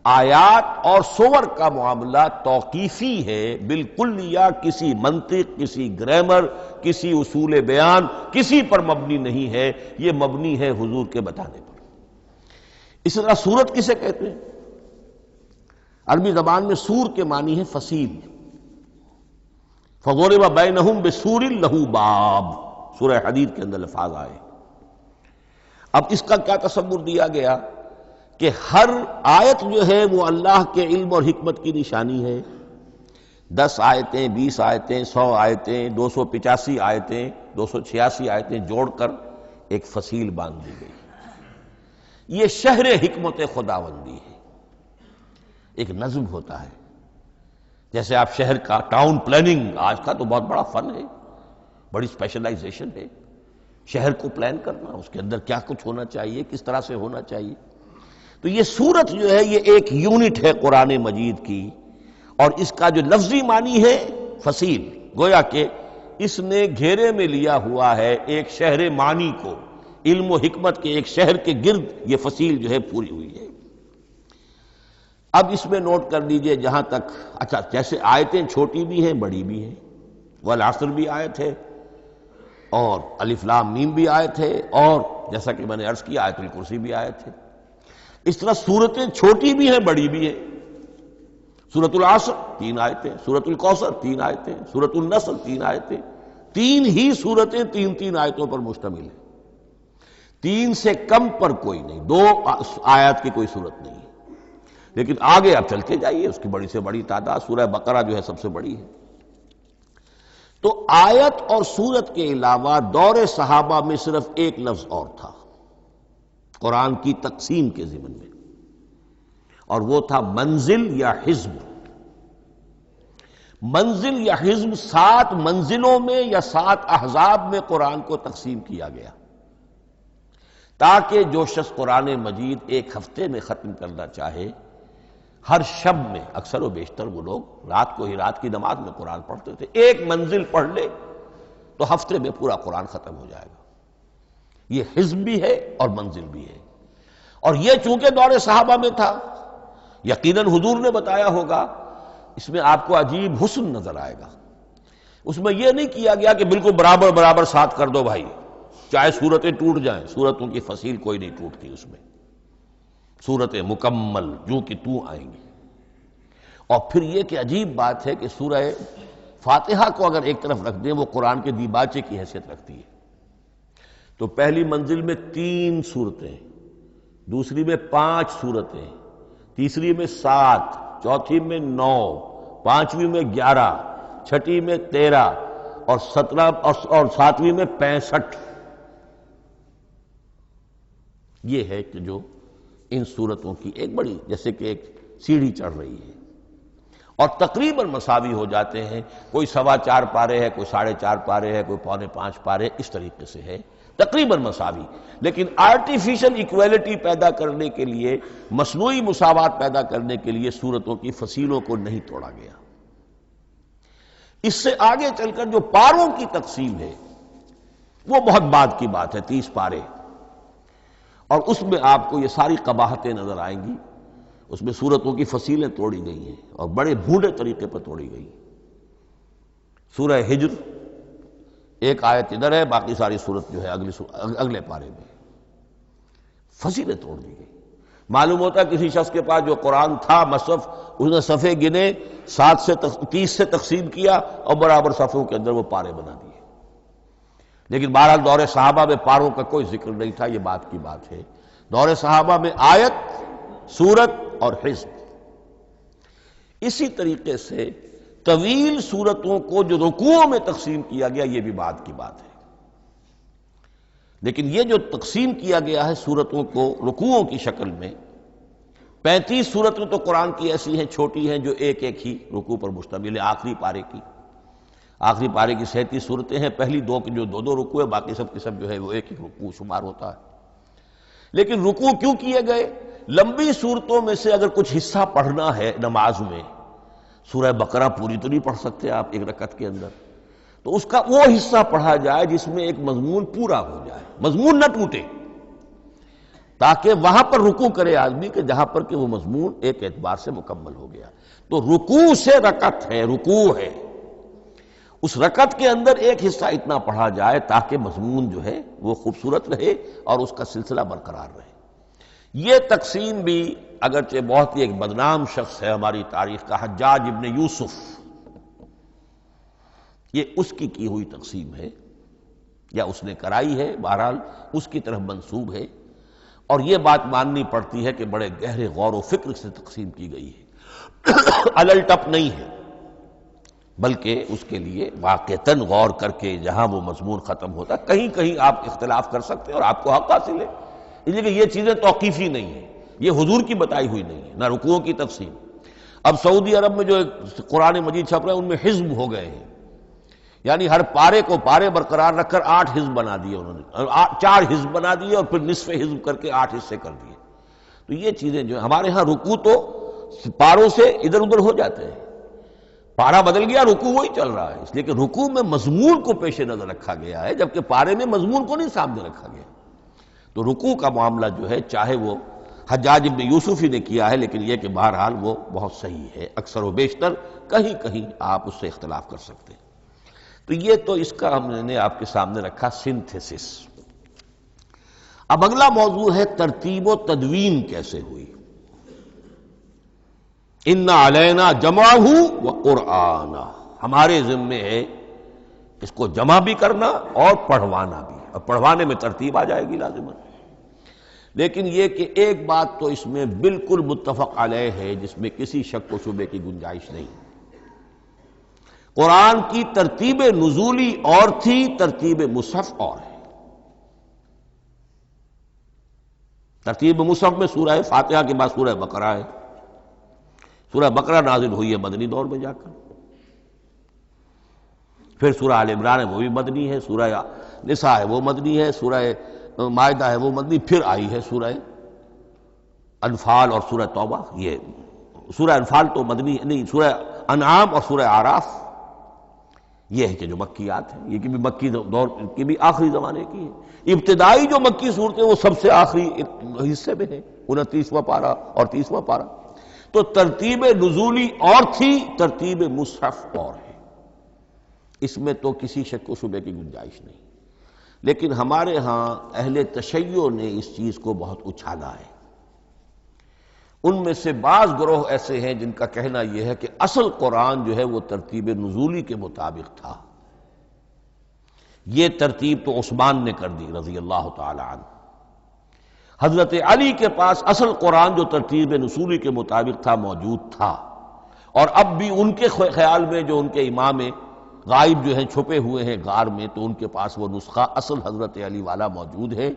[SPEAKER 1] آیات اور سور کا معاملہ توقیفی ہے بالکل، یا کسی منطق، کسی گرامر، کسی اصول بیان، کسی پر مبنی نہیں ہے، یہ مبنی ہے حضور کے بتانے پر۔ اس طرح سورت کسے کہتے ہیں؟ عربی زبان میں سور کے معنی ہے فصیل۔ فَضُرِبَ بَيْنَهُمْ بِسُورٍ لَهُ بَابٌ، سورہ حدید کے اندر الفاظ آئے۔ اب اس کا کیا تصور دیا گیا کہ ہر آیت جو ہے وہ اللہ کے علم اور حکمت کی نشانی ہے۔ 10 آیتیں، 20 آیتیں، 100 آیتیں، 285 آیتیں، 286 آیتیں جوڑ کر ایک فصیل باندھ دی گئی۔ یہ شہر حکمت خداوندی ہے۔ ایک نظم ہوتا ہے، جیسے آپ شہر کا ٹاؤن پلاننگ آج کا تو بہت بڑا فن ہے، بڑی اسپیشلائزیشن ہے، شہر کو پلان کرنا، اس کے اندر کیا کچھ ہونا چاہیے، کس طرح سے ہونا چاہیے۔ تو یہ سورت جو ہے یہ ایک یونٹ ہے قرآن مجید کی، اور اس کا جو لفظی معنی ہے فصیل، گویا کہ اس نے گھیرے میں لیا ہوا ہے ایک شہر معنی کو، علم و حکمت کے ایک شہر کے گرد یہ فصیل جو ہے پوری ہوئی ہے۔ اب اس میں نوٹ کر لیجئے جہاں تک، اچھا جیسے آیتیں چھوٹی بھی ہیں بڑی بھی ہیں، والعصر بھی آیت ہے اور الف لام میم بھی آیت ہے، اور جیسا کہ میں نے عرض کیا آیت الکرسی بھی آیت ہے۔ اس طرح سورتیں چھوٹی بھی ہیں بڑی بھی ہیں۔ سورۃ العصر 3 آیتیں، سورۃ الکوثر 3 آیتیں، سورۃ النصر 3 آیتیں، 3 ہی سورتیں 3 آیتوں پر مشتمل ہیں، 3 سے کم پر کوئی نہیں، 2 آیات کی کوئی صورت نہیں ہے۔ لیکن آگے آپ چلتے جائیے، اس کی بڑی سے بڑی تعداد سورہ بقرہ جو ہے سب سے بڑی ہے۔ تو آیت اور سورت کے علاوہ دور صحابہ میں صرف ایک لفظ اور تھا قرآن کی تقسیم کے ضمن میں، اور وہ تھا منزل یا حزب۔ منزل یا حزب 7 منزلوں میں یا 7 احزاب میں قرآن کو تقسیم کیا گیا، تاکہ جو شخص قرآن مجید ایک ہفتے میں ختم کرنا چاہے، ہر شب میں اکثر و بیشتر وہ لوگ رات کو ہی رات کی نماز میں قرآن پڑھتے تھے، ایک منزل پڑھ لے تو ہفتے میں پورا قرآن ختم ہو جائے گا۔ یہ حزب بھی ہے اور منزل بھی ہے، اور یہ چونکہ دور صحابہ میں تھا، یقیناً حضور نے بتایا ہوگا، اس میں آپ کو عجیب حسن نظر آئے گا۔ اس میں یہ نہیں کیا گیا کہ بالکل برابر برابر ساتھ کر دو بھائی، چاہے صورتیں ٹوٹ جائیں، صورتوں کی فصیل کوئی نہیں ٹوٹتی، اس میں صورتیں مکمل جو کہ تو آئیں گی۔ اور پھر یہ کہ عجیب بات ہے کہ سورہ فاتحہ کو اگر ایک طرف رکھ دیں، وہ قرآن کے دیباچے کی حیثیت رکھتی ہے، تو پہلی منزل میں 3 سورتیں، دوسری میں 5 سورتیں، تیسری میں 7، چوتھی میں 9، پانچویں میں 11، چھٹی میں 13 اور 17 اور 7ویں میں 65۔ یہ ہے کہ جو ان صورتوں کی ایک بڑی جیسے کہ ایک سیڑھی چڑھ رہی ہے، اور تقریباً مساوی ہو جاتے ہیں، کوئی 4.25 پارے ہے، کوئی 4.5 پارے ہے، کوئی 4.25 پارے، اس طریقے سے ہے، تقریباً مساوی۔ لیکن آرٹیفیشل ایکویلٹی پیدا کرنے کے لیے، مصنوعی مساوات پیدا کرنے کے لیے صورتوں کی فصیلوں کو نہیں توڑا گیا۔ اس سے آگے چل کر جو پاروں کی تقسیم ہے وہ بہت بعد کی بات ہے، 30 پارے، اور اس میں آپ کو یہ ساری قباحتیں نظر آئیں گی۔ اس میں صورتوں کی فصیلیں توڑی گئی ہیں اور بڑے بھونڈے طریقے پر توڑی گئی۔ سورہ ہجر ایک آیت ادھر ہے، باقی ساری صورت جو ہے اگلے پارے میں، فصیلیں توڑ دی گئی۔ معلوم ہوتا ہے کسی شخص کے پاس جو قرآن تھا مصحف، اس نے صفحے گنے، 7 سے 30 سے تقسیم کیا اور برابر صفحوں کے اندر وہ پارے بنا دیے۔ لیکن بہرحال دور صحابہ میں پاروں کا کوئی ذکر نہیں تھا، یہ بات کی بات ہے۔ دور صحابہ میں آیت، سورت اور حزب۔ اسی طریقے سے طویل سورتوں کو جو رکوعوں میں تقسیم کیا گیا، یہ بھی بات کی بات ہے۔ لیکن یہ جو تقسیم کیا گیا ہے سورتوں کو رکوعوں کی شکل میں، 35 سورتیں تو قرآن کی ایسی ہیں چھوٹی ہیں جو ایک ایک ہی رکوع پر مشتمل ہے۔ آخری پارے کی 37 صورتیں ہیں، پہلی 2 کی جو 2 رکوع ہے، باقی سب کی سب جو ہے وہ ایک ایک رکوع شمار ہوتا ہے۔ لیکن رکوع کیوں کیے گئے؟ لمبی صورتوں میں سے اگر کچھ حصہ پڑھنا ہے نماز میں، سورہ بقرہ پوری تو نہیں پڑھ سکتے آپ ایک رکعت کے اندر، تو اس کا وہ حصہ پڑھا جائے جس میں ایک مضمون پورا ہو جائے، مضمون نہ ٹوٹے، تاکہ وہاں پر رکوع کرے آدمی کہ جہاں پر کہ وہ مضمون ایک اعتبار سے مکمل ہو گیا۔ تو رکوع سے رکعت ہے، رکوع ہے، اس رکعت کے اندر ایک حصہ اتنا پڑھا جائے تاکہ مضمون جو ہے وہ خوبصورت رہے اور اس کا سلسلہ برقرار رہے۔ یہ تقسیم بھی اگرچہ بہت ہی ایک بدنام شخص ہے ہماری تاریخ کا، حجاج ابن یوسف، یہ اس کی ہوئی تقسیم ہے یا اس نے کرائی ہے، بہرحال اس کی طرف منسوب ہے، اور یہ بات ماننی پڑتی ہے کہ بڑے گہرے غور و فکر سے تقسیم کی گئی ہے، الل ٹپ نہیں ہے، بلکہ اس کے لیے واقعتاً غور کر کے جہاں وہ مضمون ختم ہوتا ہے، کہیں کہیں آپ اختلاف کر سکتے ہیں اور آپ کو حق حاصل ہے، اس لیے کہ یہ چیزیں توقیفی نہیں ہیں، یہ حضور کی بتائی ہوئی نہیں ہے، نہ رکوعوں کی تقسیم۔ اب سعودی عرب میں جو قرآن مجید چھپ رہے ہیں ان میں حزب ہو گئے ہیں، یعنی ہر پارے کو پارے برقرار رکھ کر 8 حزب بنا دیے انہوں نے، 4 حزب بنا دیے اور پھر نصف حزب کر کے 8 حصے کر دیے۔ تو یہ چیزیں جو ہمارے ہاں رکوع تو پاروں سے ادھر ادھر ہو جاتے ہیں، پارا بدل گیا رکوع وہی چل رہا ہے، اس لیے کہ رکوع میں مضمون کو پیش نظر رکھا گیا ہے، جبکہ پارے میں مضمون کو نہیں سامنے رکھا گیا۔ تو رکوع کا معاملہ جو ہے چاہے وہ حجاج ابن یوسف ہی نے کیا ہے، لیکن یہ کہ بہرحال وہ بہت صحیح ہے، اکثر و بیشتر کہیں کہیں آپ اس سے اختلاف کر سکتے ہیں۔ تو یہ تو اس کا ہم نے آپ کے سامنے رکھا سنتھیسس۔ اب اگلا موضوع ہے ترتیب و تدوین کیسے ہوئی۔ ان علینا جمعہ و قرآنہ، ہمارے ذمے ہے اس کو جمع بھی کرنا اور پڑھوانا بھی، اور پڑھوانے میں ترتیب آ جائے گی لازماً۔ لیکن یہ کہ ایک بات تو اس میں بالکل متفق علیہ ہے، جس میں کسی شک و شبے کی گنجائش نہیں۔ قرآن کی ترتیب نزولی اور تھی، ترتیب مصحف اور ہے۔ ترتیب مصحف میں سورہ فاتحہ کے بعد سورہ بقرہ ہے۔ سورہ بقرہ نازل ہوئی ہے مدنی دور میں جا کر، پھر سورہ آل عمران ہے وہ بھی مدنی ہے، سورہ نساء ہے وہ مدنی ہے، سورہ مائدہ ہے وہ مدنی، پھر آئی ہے سورہ انفال اور سورہ توبہ۔ یہ سورہ انفال تو مدنی نہیں، سورہ انعام اور سورہ اعراف یہ ہے کہ جو مکیات ہیں، یہ کہ بھی مکی دور کی بھی آخری زمانے کی ہے۔ ابتدائی جو مکی صورتیں وہ سب سے آخری حصے میں ہیں، 29واں پارہ اور 30واں پارہ۔ تو ترتیب نزولی اور تھی، ترتیب مصحف اور ہے، اس میں تو کسی شک و شبے کی گنجائش نہیں۔ لیکن ہمارے ہاں اہل تشیع نے اس چیز کو بہت اچھالا ہے۔ ان میں سے بعض گروہ ایسے ہیں جن کا کہنا یہ ہے کہ اصل قرآن جو ہے وہ ترتیب نزولی کے مطابق تھا، یہ ترتیب تو عثمان نے کر دی رضی اللہ تعالی عنہ۔ حضرت علی کے پاس اصل قرآن جو ترتیب نزولی کے مطابق تھا موجود تھا، اور اب بھی ان کے خیال میں جو ان کے امام غائب جو ہیں چھپے ہوئے ہیں غار میں، تو ان کے پاس وہ نسخہ اصل حضرت علی والا موجود ہے،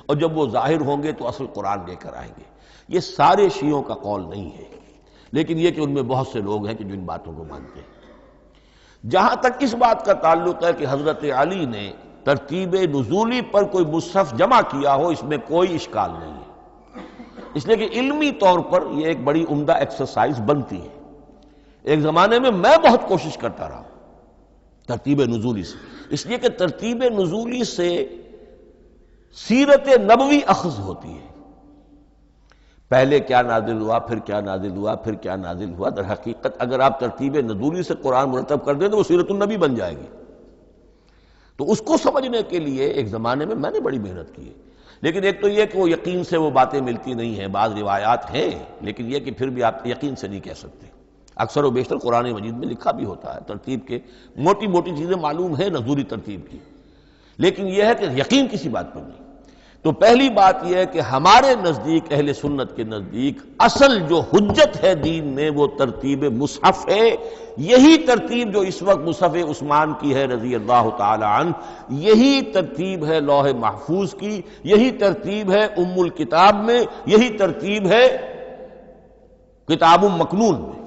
[SPEAKER 1] اور جب وہ ظاہر ہوں گے تو اصل قرآن لے کر آئیں گے۔ یہ سارے شیعوں کا قول نہیں ہے، لیکن یہ کہ ان میں بہت سے لوگ ہیں کہ جو ان باتوں کو مانتے ہیں۔ جہاں تک اس بات کا تعلق ہے کہ حضرت علی نے ترتیب نزولی پر کوئی مصحف جمع کیا ہو، اس میں کوئی اشکال نہیں ہے، اس لیے کہ علمی طور پر یہ ایک بڑی عمدہ ایکسرسائز بنتی ہے۔ ایک زمانے میں میں بہت کوشش کرتا رہا ترتیب نزولی سے، اس لیے کہ ترتیب نزولی سے سیرت نبوی اخذ ہوتی ہے، پہلے کیا نازل ہوا، پھر کیا نازل ہوا، پھر کیا نازل ہوا۔ در حقیقت اگر آپ ترتیب نزولی سے قرآن مرتب کر دیں تو وہ سیرت النبی بن جائے گی۔ تو اس کو سمجھنے کے لیے ایک زمانے میں نے بڑی محنت کی ہے، لیکن ایک تو یہ کہ وہ یقین سے وہ باتیں ملتی نہیں ہیں، بعض روایات ہیں لیکن یہ کہ پھر بھی آپ یقین سے نہیں کہہ سکتے۔ اکثر و بیشتر قرآن مجید میں لکھا بھی ہوتا ہے، ترتیب کے موٹی موٹی چیزیں معلوم ہیں نزولی ترتیب کی، لیکن یہ ہے کہ یقین کسی بات پر نہیں۔ تو پہلی بات یہ ہے کہ ہمارے نزدیک، اہل سنت کے نزدیک، اصل جو حجت ہے دین میں وہ ترتیب مصحف ہے۔ یہی ترتیب جو اس وقت مصحف عثمان کی ہے رضی اللہ تعالی عنہ، یہی ترتیب ہے لوح محفوظ کی، یہی ترتیب ہے ام الکتاب میں، یہی ترتیب ہے کتاب مکنون میں۔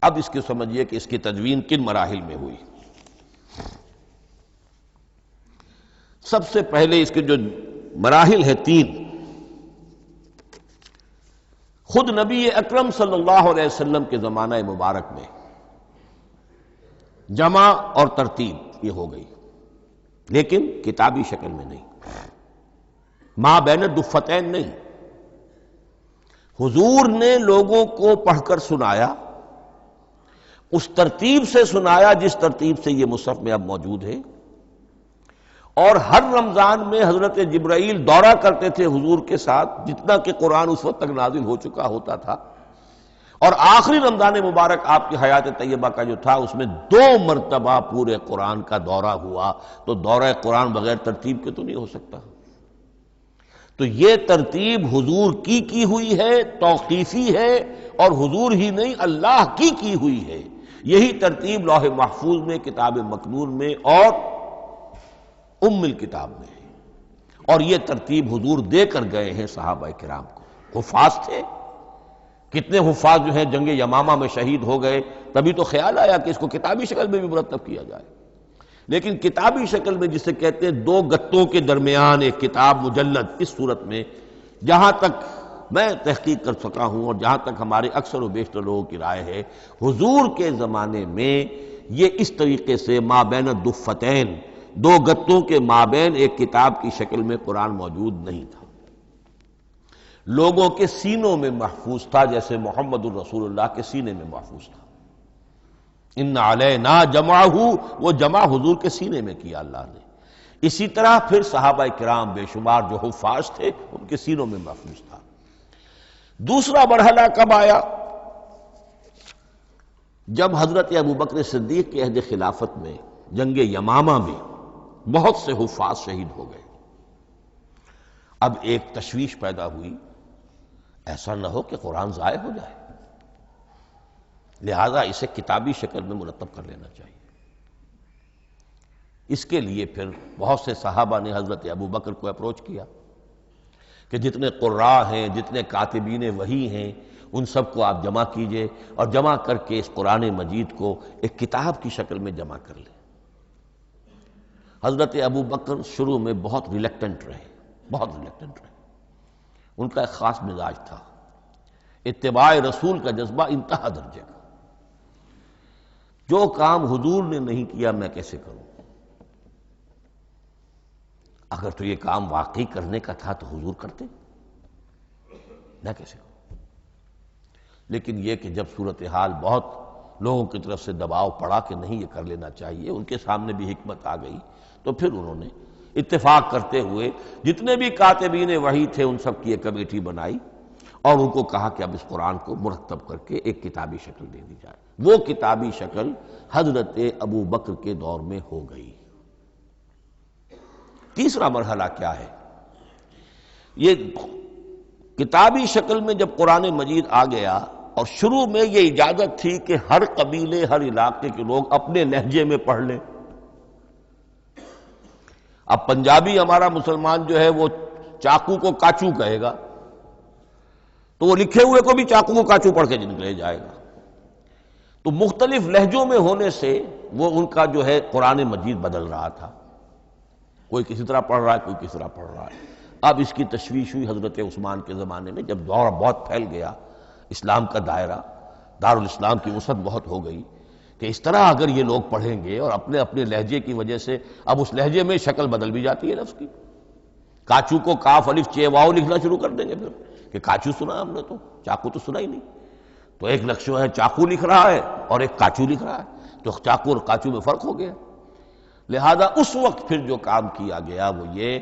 [SPEAKER 1] اب اس کے سمجھیے کہ اس کی تدوین کن مراحل میں ہوئی۔ سب سے پہلے اس کے جو مراحل ہے 3، خود نبی اکرم صلی اللہ علیہ وسلم کے زمانہ مبارک میں جمع اور ترتیب یہ ہو گئی، لیکن کتابی شکل میں نہیں، ما بین الدفتین نہیں۔ حضور نے لوگوں کو پڑھ کر سنایا، اس ترتیب سے سنایا جس ترتیب سے یہ مصحف میں اب موجود ہے، اور ہر رمضان میں حضرت جبرائیل دورہ کرتے تھے حضور کے ساتھ، جتنا کہ قرآن اس وقت تک نازل ہو چکا ہوتا تھا، اور آخری رمضان مبارک آپ کی حیات طیبہ کا جو تھا اس میں 2 مرتبہ پورے قرآن کا دورہ ہوا۔ تو دورہ قرآن بغیر ترتیب کے تو نہیں ہو سکتا۔ تو یہ ترتیب حضور کی ہوئی ہے، توقیفی ہے، اور حضور ہی نہیں اللہ کی ہوئی ہے۔ یہی ترتیب لوح محفوظ میں، کتاب مکنون میں اور ام الکتاب میں ہے، اور یہ ترتیب حضور دے کر گئے ہیں صحابہ کرام کو۔ حفاظ تھے، کتنے حفاظ جو ہیں جنگ یمامہ میں شہید ہو گئے، تبھی تو خیال آیا کہ اس کو کتابی شکل میں بھی مرتب کیا جائے۔ لیکن کتابی شکل میں جسے کہتے ہیں 2 گتوں کے درمیان ایک کتاب مجلد، اس صورت میں جہاں تک میں تحقیق کر سکا ہوں اور جہاں تک ہمارے اکثر و بیشتر لوگوں کی رائے ہے، حضور کے زمانے میں یہ اس طریقے سے ما بین الدفتین، 2 گتوں کے مابین ایک کتاب کی شکل میں قرآن موجود نہیں تھا۔ لوگوں کے سینوں میں محفوظ تھا، جیسے محمد الرسول اللہ کے سینے میں محفوظ تھا۔ ان علینا جمعہ، وہ جمع حضور کے سینے میں کیا اللہ نے۔ اسی طرح پھر صحابہ کرام بے شمار جو حفاظ تھے ان کے سینوں میں محفوظ تھا۔ دوسرا مرحلہ کب آیا؟ جب حضرت ابوبکر صدیق کے عہد خلافت میں جنگ یمامہ میں بہت سے حفاظ شہید ہو گئے۔ اب ایک تشویش پیدا ہوئی، ایسا نہ ہو کہ قرآن ضائع ہو جائے، لہذا اسے کتابی شکل میں مرتب کر لینا چاہیے۔ اس کے لیے پھر بہت سے صحابہ نے حضرت ابوبکر کو اپروچ کیا کہ جتنے قراء ہیں، جتنے کاتبین وحی ہیں، ان سب کو آپ جمع کیجئے اور جمع کر کے اس قرآن مجید کو ایک کتاب کی شکل میں جمع کر لیں۔ حضرت ابوبکر شروع میں بہت ریلیکٹنٹ رہے، بہت ریلیکٹنٹ رہے۔ ان کا ایک خاص مزاج تھا، اتباع رسول کا جذبہ انتہا درجے کا۔ جو کام حضور نے نہیں کیا میں کیسے کروں؟ اگر تو یہ کام واقعی کرنے کا تھا تو حضور کرتے، میں کیسے کروں؟ لیکن یہ کہ جب صورتحال بہت لوگوں کی طرف سے دباؤ پڑا کہ نہیں یہ کر لینا چاہیے، ان کے سامنے بھی حکمت آ گئی، تو پھر انہوں نے اتفاق کرتے ہوئے جتنے بھی کاتبین وحی تھے ان سب کی ایک کمیٹی بنائی اور ان کو کہا کہ اب اس قرآن کو مرتب کر کے ایک کتابی شکل دے دی جائے۔ وہ کتابی شکل حضرت ابوبکر کے دور میں ہو گئی۔ تیسرا مرحلہ کیا ہے؟ یہ کتابی شکل میں جب قرآن مجید آ گیا اور شروع میں یہ اجازت تھی کہ ہر قبیلے، ہر علاقے کے لوگ اپنے لہجے میں پڑھ لیں۔ اب پنجابی ہمارا مسلمان جو ہے وہ چاقو کو کاچو کہے گا تو وہ لکھے ہوئے کو بھی چاقو کو کاچو پڑھ کے نکلے جائے گا۔ تو مختلف لہجوں میں ہونے سے وہ ان کا جو ہے قرآن مجید بدل رہا تھا، کوئی کسی طرح پڑھ رہا ہے، کوئی کسی طرح پڑھ رہا ہے۔ اب اس کی تشویش ہوئی حضرت عثمان کے زمانے میں، جب دور بہت پھیل گیا، اسلام کا دائرہ، دارالاسلام کی وسعت بہت ہو گئی کہ اس طرح اگر یہ لوگ پڑھیں گے اور اپنے اپنے لہجے کی وجہ سے اب اس لہجے میں شکل بدل بھی جاتی ہے لفظ کی۔ کاچو کو کاف الف چے واو لکھنا شروع کر دیں گے پھر کہ کاچو سنا ہم نے، تو چاقو تو سنا ہی نہیں۔ تو ایک لفظ ہے چاقو لکھ رہا ہے اور ایک کاچو لکھ رہا ہے، تو چاقو اور کاچو میں فرق ہو گیا۔ لہذا اس وقت پھر جو کام کیا گیا وہ یہ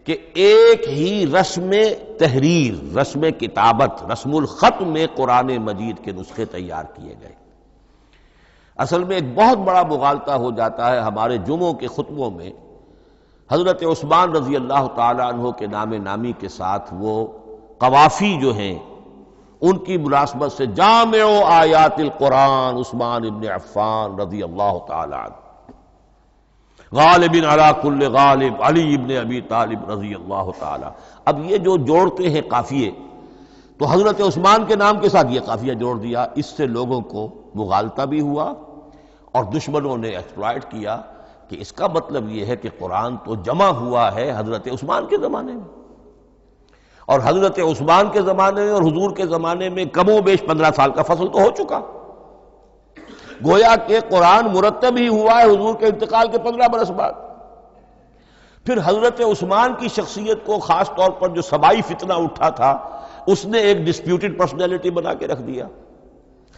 [SPEAKER 1] کہ ایک ہی رسم تحریر، رسم کتابت، رسم الخط میں قرآن مجید کے نسخے تیار کیے گئے۔ اصل میں ایک بہت بڑا مغالطہ ہو جاتا ہے ہمارے جمعوں کے خطبوں میں، حضرت عثمان رضی اللہ تعالی عنہ کے نام نامی کے ساتھ وہ قوافی جو ہیں ان کی مناسبت سے جامع آیات القرآن عثمان ابن عفان رضی اللہ تعالی عنہ، غالب علی کل غالب علی ابن ابی طالب رضی اللہ تعالی۔ اب یہ جو جوڑتے ہیں قافیے، تو حضرت عثمان کے نام کے ساتھ یہ قافیہ جوڑ دیا، اس سے لوگوں کو مغالطہ بھی ہوا اور دشمنوں نے ایکسپلائٹ کیا کہ اس کا مطلب یہ ہے کہ قرآن تو جمع ہوا ہے حضرت عثمان کے زمانے میں، اور حضرت عثمان کے زمانے میں اور حضور کے زمانے میں کم و بیش 15 سال کا فصل تو ہو چکا، گویا کہ قرآن مرتب ہی ہوا ہے حضور کے انتقال کے 15 برس بعد۔ پھر حضرت عثمان کی شخصیت کو خاص طور پر جو سبائی فتنہ اٹھا تھا اس نے ایک ڈسپیوٹڈ پرسنالٹی بنا کے رکھ دیا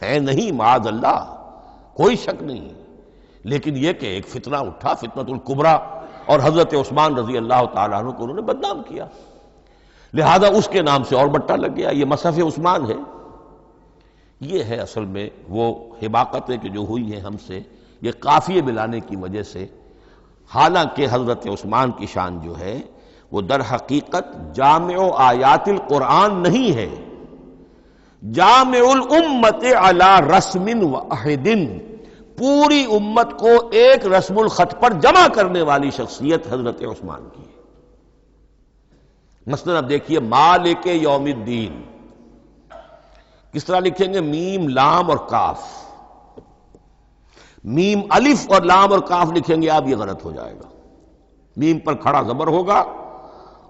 [SPEAKER 1] ہے، نہیں معاذ اللہ، کوئی شک نہیں، لیکن یہ کہ ایک فتنہ اٹھا، فتنۃ الکبریٰ، اور حضرت عثمان رضی اللہ تعالیٰ عنہ کو انہوں نے بدنام کیا، لہذا اس کے نام سے اور بٹا لگ گیا، یہ مصحف عثمان ہے۔ یہ ہے اصل میں وہ حماقتیں کہ جو ہوئی ہیں ہم سے، یہ قافیے ملانے کی وجہ سے، حالانکہ حضرت عثمان کی شان جو ہے وہ در حقیقت جامع آیات القرآن نہیں ہے، جامع الامت علی رسم واحد، پوری امت کو ایک رسم الخط پر جمع کرنے والی شخصیت حضرت عثمان کی ہے۔ مثلا اب دیکھیے مالک یوم الدین کس طرح لکھیں گے؟ میم لام اور کاف، میم الف اور لام اور کاف لکھیں گے آپ، یہ غلط ہو جائے گا۔ میم پر کھڑا زبر ہوگا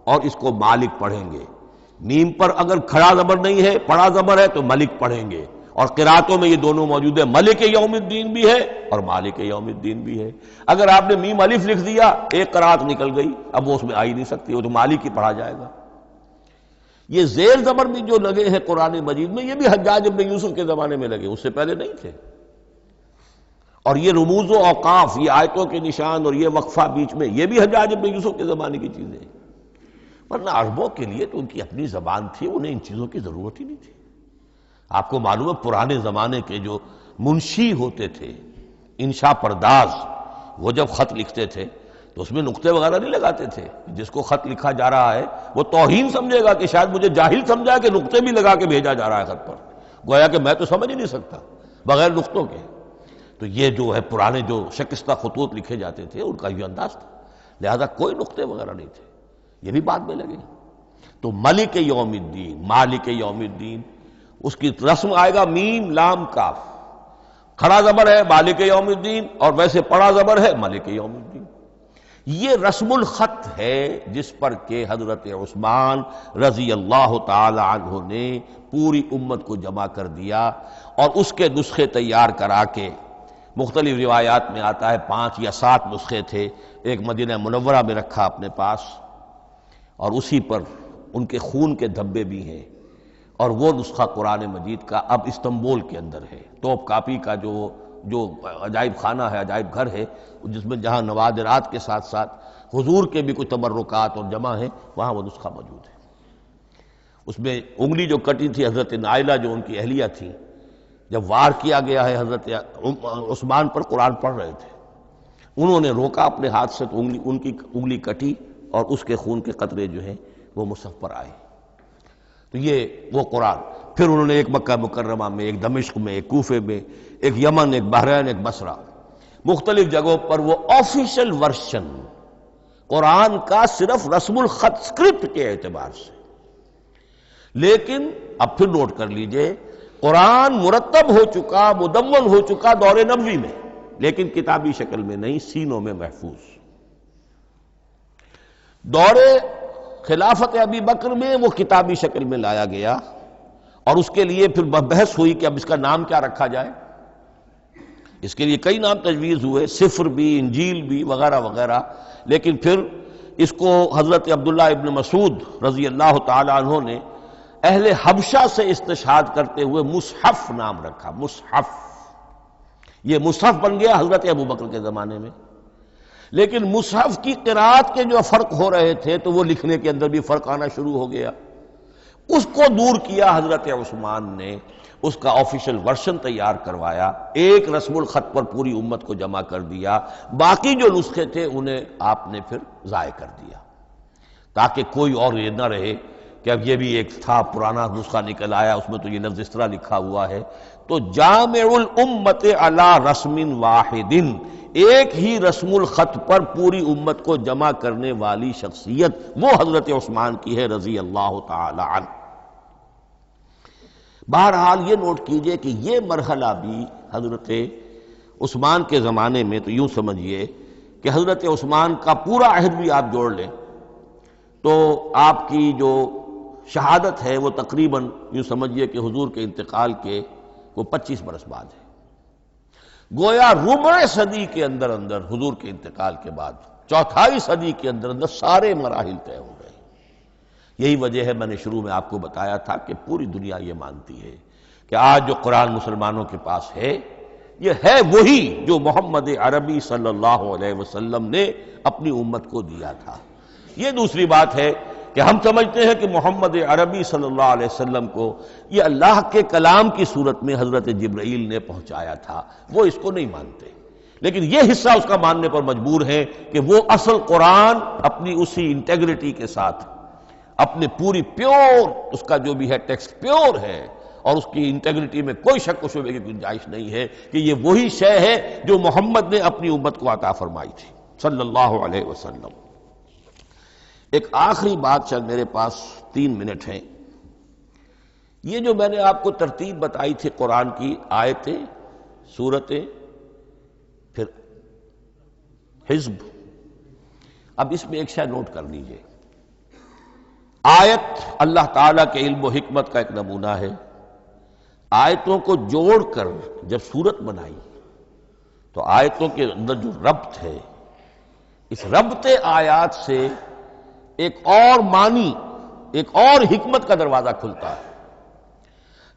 [SPEAKER 1] اور اس کو مالک پڑھیں گے، میم پر اگر کھڑا زبر نہیں ہے پڑھا زبر ہے تو ملک پڑھیں گے، اور قراتوں میں یہ دونوں موجود ہے، ملک یوم الدین بھی ہے اور مالک یوم الدین بھی ہے۔ اگر آپ نے میم الف لکھ دیا ایک قرات نکل گئی، اب وہ اس میں آ ہی نہیں سکتی، وہ تو مالک ہی پڑھا جائے گا۔ یہ زیر زبر بھی جو لگے ہیں قرآن مجید میں، یہ بھی حجاج ابن یوسف کے زمانے میں لگے، اس سے پہلے نہیں تھے۔ اور یہ رموز و اوقاف، یہ آیتوں کے نشان اور یہ وقفہ بیچ میں، یہ بھی حجاج ابن یوسف کے زمانے کی چیزیں ہیں۔ ورنہ عربوں کے لیے تو ان کی اپنی زبان تھی، انہیں ان چیزوں کی ضرورت ہی نہیں تھی۔ آپ کو معلوم ہے پرانے زمانے کے جو منشی ہوتے تھے، انشاء پرداز، وہ جب خط لکھتے تھے تو اس میں نقطے وغیرہ نہیں لگاتے تھے۔ جس کو خط لکھا جا رہا ہے وہ توہین سمجھے گا کہ شاید مجھے جاہل سمجھا کہ نقطے بھی لگا کے بھیجا جا رہا ہے خط پر، گویا کہ میں تو سمجھ ہی نہیں سکتا بغیر نقطوں کے۔ تو یہ جو ہے پرانے جو شکستہ خطوط لکھے جاتے تھے ان کا یہ انداز تھا، لہذا کوئی نقطے وغیرہ نہیں تھے، یہ بھی بعد میں لگے۔ تو ملک یوم الدین، مالک یوم الدین، اس کی رسم آئے گا میم لام کاف، کھڑا زبر ہے مالک یوم الدین اور ویسے پڑا زبر ہے ملک یوم الدین۔ یہ رسم الخط ہے جس پر کہ حضرت عثمان رضی اللہ تعالی عنہ نے پوری امت کو جمع کر دیا اور اس کے نسخے تیار کرا کے، مختلف روایات میں آتا ہے 5 یا 7 نسخے تھے، ایک مدینہ منورہ میں رکھا اپنے پاس، اور اسی پر ان کے خون کے دھبے بھی ہیں، اور وہ نسخہ قرآن مجید کا اب استنبول کے اندر ہے، توپ کاپی کا جو عجائب خانہ ہے، عجائب گھر ہے، جس میں جہاں نوادرات کے ساتھ ساتھ حضور کے بھی کچھ تبرکات اور جمع ہیں، وہاں وہ نسخہ موجود ہے۔ اس میں انگلی جو کٹی تھی حضرت نائلہ جو ان کی اہلیہ تھی، جب وار کیا گیا ہے حضرت عثمان پر، قرآن پڑھ رہے تھے، انہوں نے روکا اپنے ہاتھ سے تو ان کی انگلی کٹی اور اس کے خون کے قطرے جو ہیں وہ مصحف پر آئے۔ تو یہ وہ قرآن، پھر انہوں نے ایک مکہ مکرمہ میں، ایک دمشق میں، ایک کوفے میں، ایک یمن، ایک بحرین، ایک بصرہ، مختلف جگہوں پر وہ آفیشل ورشن قرآن کا صرف رسم الخط اسکرپٹ کے اعتبار سے۔ لیکن اب پھر نوٹ کر لیجئے، قرآن مرتب ہو چکا، مدون ہو چکا دور نبوی میں، لیکن کتابی شکل میں نہیں، سینوں میں محفوظ۔ دور خلافت ابی بکر میں وہ کتابی شکل میں لایا گیا، اور اس کے لیے پھر بحث ہوئی کہ اب اس کا نام کیا رکھا جائے۔ اس کے لیے کئی نام تجویز ہوئے، سفر بھی، انجیل بھی، وغیرہ وغیرہ، لیکن پھر اس کو حضرت عبداللہ ابن مسعود رضی اللہ تعالی عنہ نے اہل حبشہ سے استشہاد کرتے ہوئے مصحف نام رکھا، مصحف۔ یہ مصحف بن گیا حضرت ابوبکر کے زمانے میں، لیکن مصحف کی قرأت کے جو فرق ہو رہے تھے تو وہ لکھنے کے اندر بھی فرق آنا شروع ہو گیا۔ اس کو دور کیا حضرت عثمان نے، اس کا آفیشل ورشن تیار کروایا، ایک رسم الخط پر پوری امت کو جمع کر دیا، باقی جو نسخے تھے انہیں آپ نے پھر ضائع کر دیا، تاکہ کوئی اور یہ نہ رہے کہ اب یہ بھی ایک تھا پرانا نسخہ نکل آیا، اس میں تو یہ لفظ اس طرح لکھا ہوا ہے۔ تو جامع الامت علی رسم واحد، ایک ہی رسم الخط پر پوری امت کو جمع کرنے والی شخصیت وہ حضرت عثمان کی ہے رضی اللہ تعالی عنہ۔ بہرحال یہ نوٹ کیجئے کہ یہ مرحلہ بھی حضرت عثمان کے زمانے میں، تو یوں سمجھیے کہ حضرت عثمان کا پورا عہد بھی آپ جوڑ لیں تو آپ کی جو شہادت ہے وہ تقریباً یوں سمجھیے کہ حضور کے انتقال کے وہ 25 برس بعد ہے، گویا ربع صدی کے اندر اندر حضور کے انتقال کے بعد، چوتھائی صدی کے اندر اندر سارے مراحل طے ہو گئے۔ یہی وجہ ہے میں نے شروع میں آپ کو بتایا تھا کہ پوری دنیا یہ مانتی ہے کہ آج جو قرآن مسلمانوں کے پاس ہے یہ ہے وہی جو محمد عربی صلی اللہ علیہ وسلم نے اپنی امت کو دیا تھا۔ یہ دوسری بات ہے کہ ہم سمجھتے ہیں کہ محمد عربی صلی اللہ علیہ وسلم کو یہ اللہ کے کلام کی صورت میں حضرت جبرائیل نے پہنچایا تھا، وہ اس کو نہیں مانتے، لیکن یہ حصہ اس کا ماننے پر مجبور ہے کہ وہ اصل قرآن اپنی اسی انٹیگریٹی کے ساتھ، اپنے پوری پیور، اس کا جو بھی ہے ٹیکسٹ پیور ہے اور اس کی انٹیگریٹی میں کوئی شک و شبہ کی گنجائش نہیں ہے کہ یہ وہی شے ہے جو محمد نے اپنی امت کو عطا فرمائی تھی صلی اللہ علیہ وسلم۔ ایک آخری بات، چل میرے پاس 3 منٹ ہیں، یہ جو میں نے آپ کو ترتیب بتائی تھی قرآن کی، آیتیں، سورتیں، پھر حزب، اب اس میں ایک شے نوٹ کر لیجئے۔ آیت اللہ تعالیٰ کے علم و حکمت کا ایک نمونہ ہے، آیتوں کو جوڑ کر جب سورت بنائی تو آیتوں کے اندر جو ربط ہے، اس ربط آیات سے ایک اور معنی ایک اور حکمت کا دروازہ کھلتا ہے۔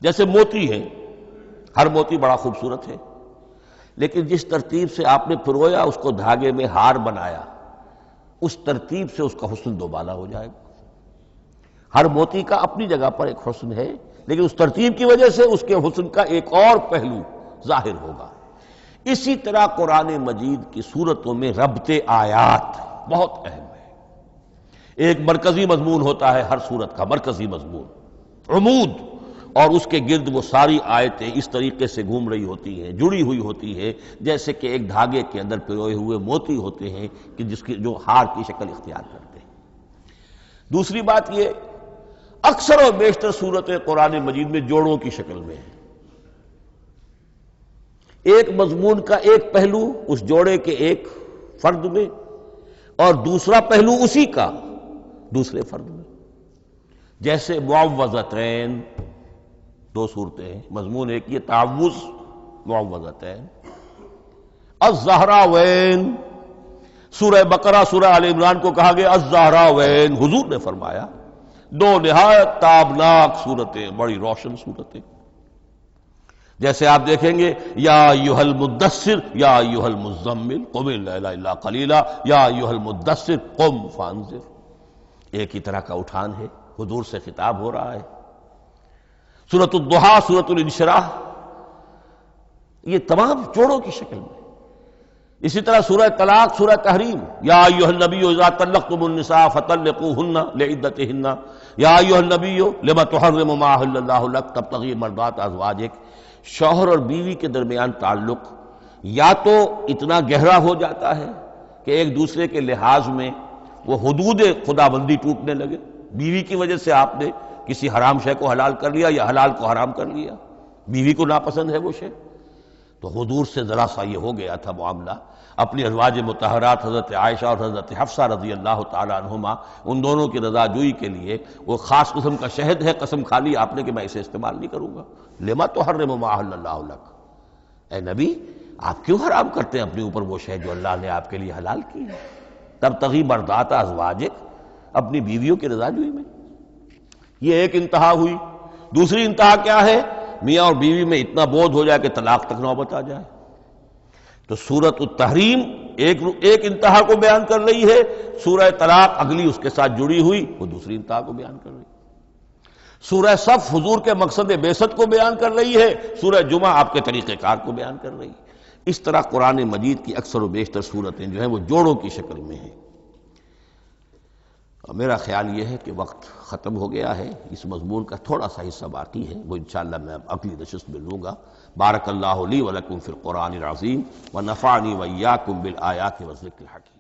[SPEAKER 1] جیسے موتی ہے، ہر موتی بڑا خوبصورت ہے، لیکن جس ترتیب سے آپ نے پرویا، اس کو دھاگے میں ہار بنایا، اس ترتیب سے اس کا حسن دوبالا ہو جائے گا۔ ہر موتی کا اپنی جگہ پر ایک حسن ہے، لیکن اس ترتیب کی وجہ سے اس کے حسن کا ایک اور پہلو ظاہر ہوگا۔ اسی طرح قرآن مجید کی صورتوں میں ربط آیات بہت اہم ہے۔ ایک مرکزی مضمون ہوتا ہے ہر صورت کا، مرکزی مضمون، عمود، اور اس کے گرد وہ ساری آیتیں اس طریقے سے گھوم رہی ہوتی ہیں، جڑی ہوئی ہوتی ہے، جیسے کہ ایک دھاگے کے اندر پروئے ہوئے موتی ہوتے ہیں کہ جس کی جو ہار کی شکل اختیار کرتے ہیں۔ دوسری بات یہ، اکثر و بیشتر صورتیں قرآن مجید میں جوڑوں کی شکل میں ہیں۔ ایک مضمون کا ایک پہلو اس جوڑے کے ایک فرد میں، اور دوسرا پہلو اسی کا دوسرے فرد میں۔ جیسے معوذتین، دو صورتیں ہیں، مضمون ایک یہ تعوذ، معوذتین۔ الزہراوین، سورہ بقرہ سورہ آل عمران کو کہا گیا الزہراوین، حضور نے فرمایا دو نہایت تابناک صورتیں، بڑی روشن صورتیں۔ جیسے آپ دیکھیں گے یا ایھا المدثر یا ایھا المزمل قم اللیل الا قلیلا یا ایھا المدثر قم فانذر، ایک ہی طرح کا اٹھان ہے، حضور سے خطاب ہو رہا ہے۔ سورۃ الضحیٰ، سورۃ الانشراح، یہ تمام جوڑوں کی شکل میں۔ اسی طرح سورہ طلاق، سورہ تحریم، یا ایھا النبی اذا طلقتم النساء فطلقوہن لعدتہن یا ایھا النبی لم تحرم ما احل اللہ لک تبتغی مرضات ازواجک۔ شوہر اور بیوی کے درمیان تعلق یا تو اتنا گہرا ہو جاتا ہے کہ ایک دوسرے کے لحاظ میں وہ حدود خدا بندی ٹوٹنے لگے، بیوی کی وجہ سے آپ نے کسی حرام شے کو حلال کر لیا یا حلال کو حرام کر لیا، بیوی کو ناپسند ہے وہ شے، تو حضور سے ذرا سا یہ ہو گیا تھا معاملہ۔ اپنی ازواج مطہرات حضرت عائشہ اور حضرت حفصہ رضی اللہ تعالی عنہما، ان دونوں کی رضا جوئی کے لیے وہ خاص قسم کا شہد ہے، قسم کھا لی آپ نے کہ میں اسے استعمال نہیں کروں گا۔ لما تحرم ما احل اللہ لک، اے نبی آپ کیوں حرام کرتے ہیں اپنے اوپر وہ شے جو اللہ نے آپ کے لیے حلال کی ہے؟ تبتغی مرضات ازواجک، اپنی بیویوں کی رضا جوئی میں۔ یہ ایک انتہا ہوئی۔ دوسری انتہا کیا ہے؟ میاں اور بیوی میں اتنا بودھ ہو جائے کہ طلاق تک نوبت آ جائے۔ تو سورۃ التحریم ایک انتہا کو بیان کر رہی ہے، سورہ طلاق اگلی اس کے ساتھ جڑی ہوئی وہ دوسری انتہا کو بیان کر رہی ہے۔ سورہ صف حضور کے مقصد بعثت کو بیان کر رہی ہے، سورہ جمعہ آپ کے طریقہ کار کو بیان کر رہی ہے۔ اس طرح قرآن مجید کی اکثر و بیشتر صورتیں جو ہیں وہ جوڑوں کی شکل میں ہیں۔ اور میرا خیال یہ ہے کہ وقت ختم ہو گیا ہے، اس مضمون کا تھوڑا سا حصہ باقی ہے، وہ انشاءاللہ میں اگلی نشست میں لوں گا۔ بارک اللہ لی ولکم فی القرآن العظیم ونفعنی وإیاکم بالآیات والذکر الحکیم۔